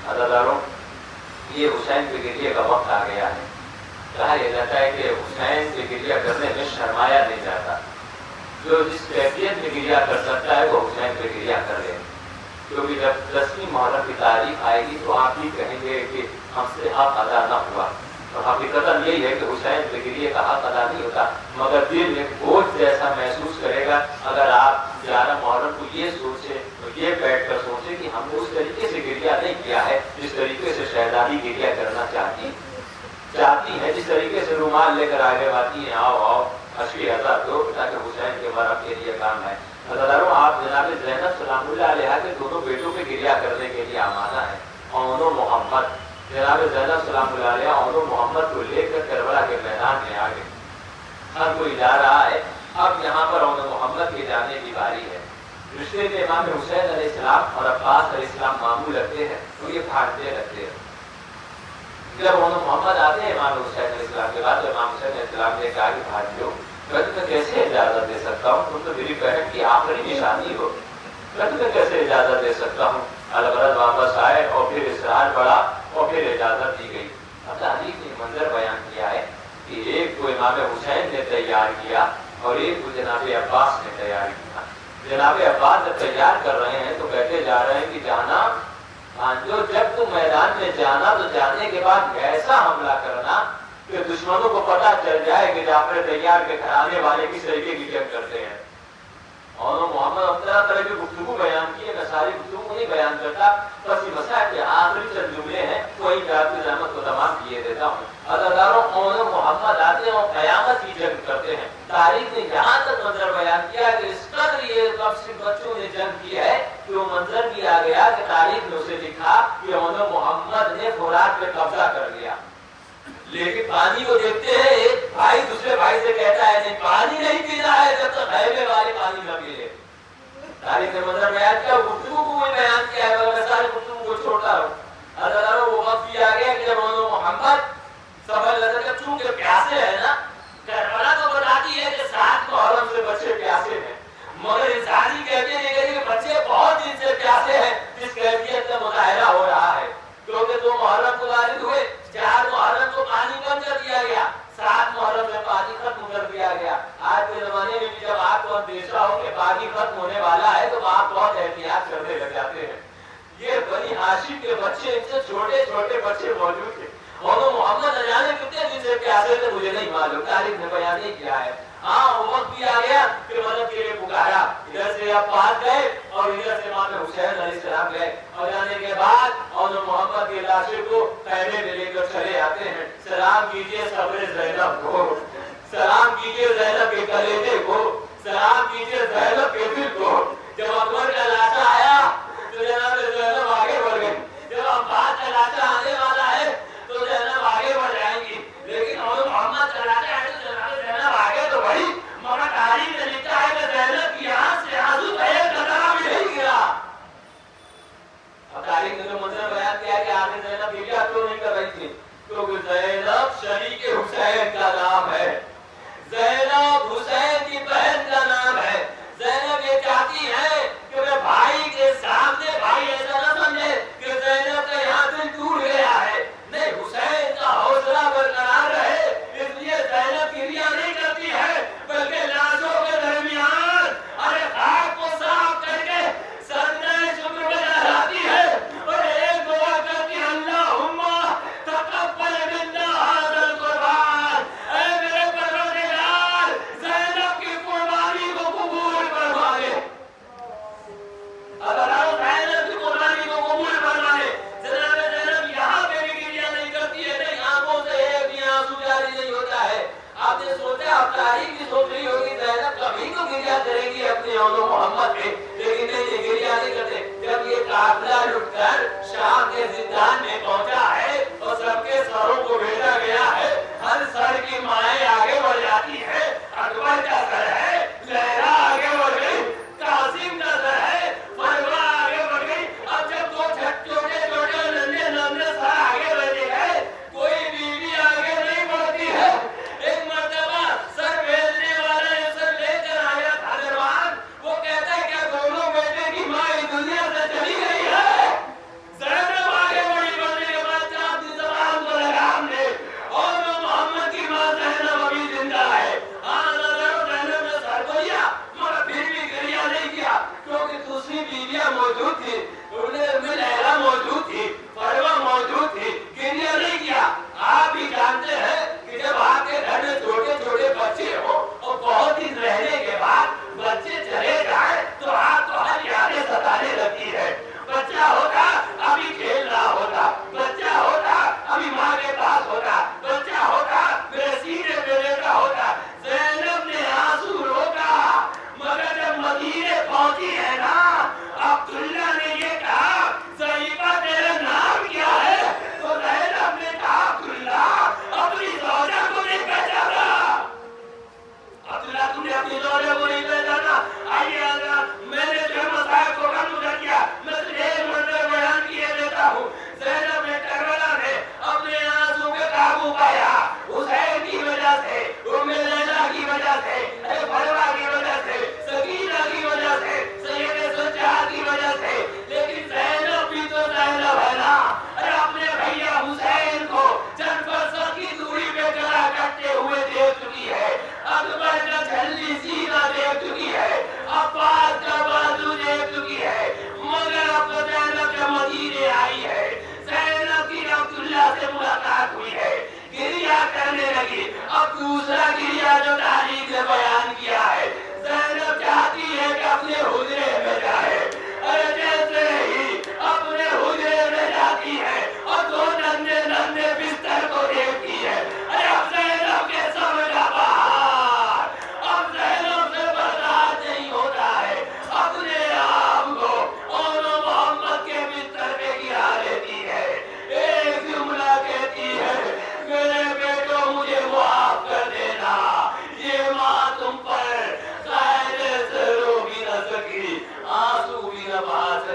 عزیزانو، یہ حسین پہ گریہ کا وقت آ گیا ہے. کہا یہ جاتا ہے کہ حسین پہ گریہ کرنے میں شرمایا نہیں جاتا. جو جس کیفیت میں گریہ کر سکتا ہے وہ حسین پہ گریہ کر لے، کیونکہ جب 10ویں محرم کی تاریخ آئے گی تو آپ ہی کہیں گے کہ ہم سے حق ادا نہ ہوا. اور حقیقت یہی ہے کہ حسین پہ گریہ کا حق ادا نہیں ہوتا، مگر دل میں بوجھ جیسا محسوس کرے گا اگر آپ 11 محرم کو یہ سوچے تو یہ بیٹھ کر سوچے کہ ہم نے اس طریقے سے گریہ نہیں کیا ہے جس طریقے سے شہزادی گریہ کرنا چاہتی ہے، جس طریقے سے رومال لے کر آگے آتی ہیں، آؤ اشکی ہزار دو تاکہ حسین کے مرم کے لیے کام ہے. ہزاروں آپ جناب زینب سلام اللہ علیہ کے دونوں بیٹوں پہ گریہ کرنے کے لیے آمادہ ہیں. اون و محمد، جناب زینب سلام اللہ علیہ اون و محمد کو لے کر کربلا کے میدان میں آ گئے. ہر کوئی جا رہا ہے، اب یہاں پر اون و محمد کے جانے کی باری ہے. رشتے میں امام حسین علیہ السلام اور عباس علیہ السلام معمول رکھتے ہیں تو یہ بھاگتے رکھتے ہیں. جب اون و محمد آتے ہیں امام حسین علیہ السلام کے بعد تو امام حسین علیہ السلام نے کہا کہ بھائیو، میں تمہیں کیسے اجازت دے سکتا ہوں؟ تم تو میری بہن کی آخری نشانی ہو، میں تمہیں کیسے اجازت دے سکتا ہوں؟ الغرض واپس آئے اور پھر اصرار بڑھا اور پھر اجازت دی گئی. اب تاریخ نے منظر بیان کیا ہے کہ ایک کو امام حسین نے تیار کیا اور ایک کو جناب عباس نے تیار کیا. جناب عباس جب تیار کر رہے ہیں تو کہتے جا رہے ہیں کہ جانا جو جب تم میدان میں جانا تو جانے کے بعد ایسا حملہ کرنا کہ دشمنوں کو پتہ چل جائے کہ جعفر تیار کے گھرانے والے کس طریقے کی جنگ کرتے ہیں. اور محمد اب طرح کی گفتگو بیان کی ہے، میں ساری گفتگو نہیں بیان کرتا، بس یہ مسئلہ کے آخری چند جملے ہیں وہی آپ کی رحمت کو تمام کیے دیتا ہوں. عزاداروں اون و محمد آتے ہیں اور قیامت کی جنگ کرتے ہیں. تاریخ نے یہاں تک منظر بیان کیا کہ اس قدر یہ بچوں نے جنگ کی ہے کہ وہ منظر بھی آ گیا کہ تاریخ نے اسے لکھا کہ اون و محمد نے فرات پہ قبضہ کر لیا. لیکن پانی کو دیکھتے ہیں ایک بھائی دوسرے بھائی سے کہتا ہے نہیں پانی نہیں پینا ہے جب تک خیمے والے پانی نہ پی لے. تاریخ مطلب بیان کیا گفتگو کو بیان کیا ہے میں سارے گفتگو کو چھوڑتا ہوں. اللہ وہ وقت بھی آ گیا کہ جب محمد سفر نظر کا چونکہ پیاسے ہے نا کربلا تو بتاتی ہے کہ 7 محرم سے بچے پیاسے ہیں مگر انسانی کہتے ہیں کہ بچے بہت دن سے پیاسے ہیں جس کیفیت کا مظاہرہ ہو رہا ہے کیونکہ 2 محرم کو وارد ہوئے 4 محرم کو پانی کم کر دیا گیا 7 محرم میں پانی ختم کر دیا گیا. آج کے زمانے میں بھی جب آپ کو اندیشہ ہو کہ پانی ختم ہونے والا ہے تو آپ بہت احتیاط کرنے لگ جاتے ہیں. یہ بنی ہاشم کے بچے ان سے چھوٹے چھوٹے بچے موجود تھے اور وہ محمد اجانے کتنے دن سے پیاسے تھے مجھے نہیں معلوم تاریخ نے بیان نہیں کیا ہے. ہاں وہ وقت بھی آ گیا کہ مدد کے لیے پکارا ادھر سے آپ پاس گئے اور ادھر سے امام حسین علیہ السلام گئے اور جانے کے بعد اور محمد کی لاشیں کو خیمے میں لے کر چلے آتے ہیں. سلام کیجیے صبر زینب کو سلام کیجیے زینب کے کلیجے کو سلام کیجیے زینب کے دل کو. جب اکبر کا لاشا آیا تو جناب زینب آگے بڑھ گئی. جب عباس کا لاشا آنے والا ہے تو زینب آگے بڑھ جائیں گی لیکن اور محمد کا لاشا ہے تو جناب زینب آگے تو بڑھی مگر تاریخ نے لکھا ہے کہ زینب کی آنکھ سے آنسو کا ایک قطرہ بھی نہیں گرا. اب تاریخ نے جو منظر بیان کیا کہ آخر زینب ہجرت کیوں نہیں کر رہی تھی کیونکہ زینب شریک حسین کا نام ہے. زینب حسین کی بہن کا نام ہے. زینب یہ چاہتی ہے کہ میں بھائی کے سامنے بھائی ایسا نہ سمجھے کہ زینب کا یہاں دل ٹوٹ گیا ہے. نہیں حسین کا حوصلہ برقرار رہے اس لیے زینب کریا نہیں کرتی ہے بلکہ لاشوں کے درمیان ارے خاک کو صاف کر کے سجدہ شکر میں لہراتی ہے اور ایک دعا کرتی ہے اللہم تقبل منا ھذا القربان. اے میرے پروردگار زینب کی قربانی کو قبول فرما لے. اگر آپ زینب کی قربانی کو قبول فرما لے جناب زینب یہاں پہ بھی گریا نہیں کرتی ہے نہیں آنکھوں سے ایک بھی آنسو جاری نہیں ہوتا ہے. آپ نے سوچا آپ تاریخ بھی سوچ رہی ہوگی زینب کبھی تو گریا کرے گی اپنے اولو محمد پہ لیکن نہیں گریا نہیں کرتے. جب یہ قافلہ لٹ کر شام کے زندان میں پہنچا ہے اور سب کے سروں کو بھیجا گیا ہے ہر سر کی مائیں آگے بڑھ جاتی ہے. اکبر کا سر ہے لہرا آگے بڑھ گئی قاسم کا سر ہے فروا آگے بڑھ گئی. اب جب 2 چھوٹے چھوٹے ننھے ننھے سر آگے بڑھے گئے کوئی بیوی آگے نہیں بڑھتی ہے. ایک مرتبہ سر بھیجنے والا یہ سر لے کر آیا تھا دربان وہ کہتا ہے کیا دونوں بیٹے کی ماں اس دنیا سے چلی گئی ہے. زینب آگے بڑھی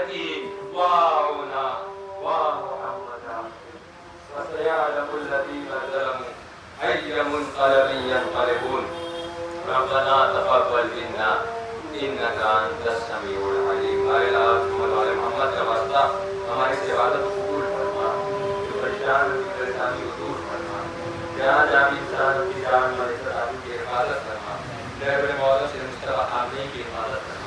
الحكيم وعونا ومحمدا وسيعلم الذين ظلموا أي منقلب ينقلبون ربنا تقبل منا إنك أنت السميع العليم اے اللہ تمہارے محمد کا واسطہ ہماری اس عبادت کو قبول فرما جو پریشان کی پریشانی کو دور فرما جہاں جہاں بھی انسان کی جان اور عزت کی حفاظت فرما ڈرائیور مولا سے مصطفیٰ آمین کی حفاظت فرما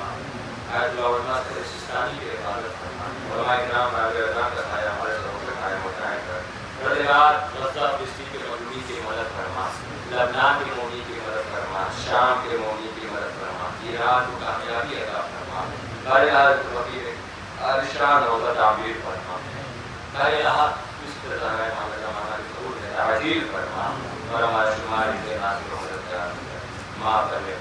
اے اللہ علماء سے سستانی کی حفاظت فرما علماء اکرام اہل اکرام کا سایہ ہمارے سروں پہ قائم و قائم کر رات غزہ فلسطین کے مظلومین کی مدد فرما لبنان کے مومنین کی مدد فرما شام کے مومنین کی مدد فرما ایران کو کامیابی عطا فرما ہر حالت وقیر ارشان و تعبیر فرما ہر حالت اس طرح ہمارے ضرور تعزیل فرما اور ہمارے شمار کے ناظر و مددگار معاف کر لے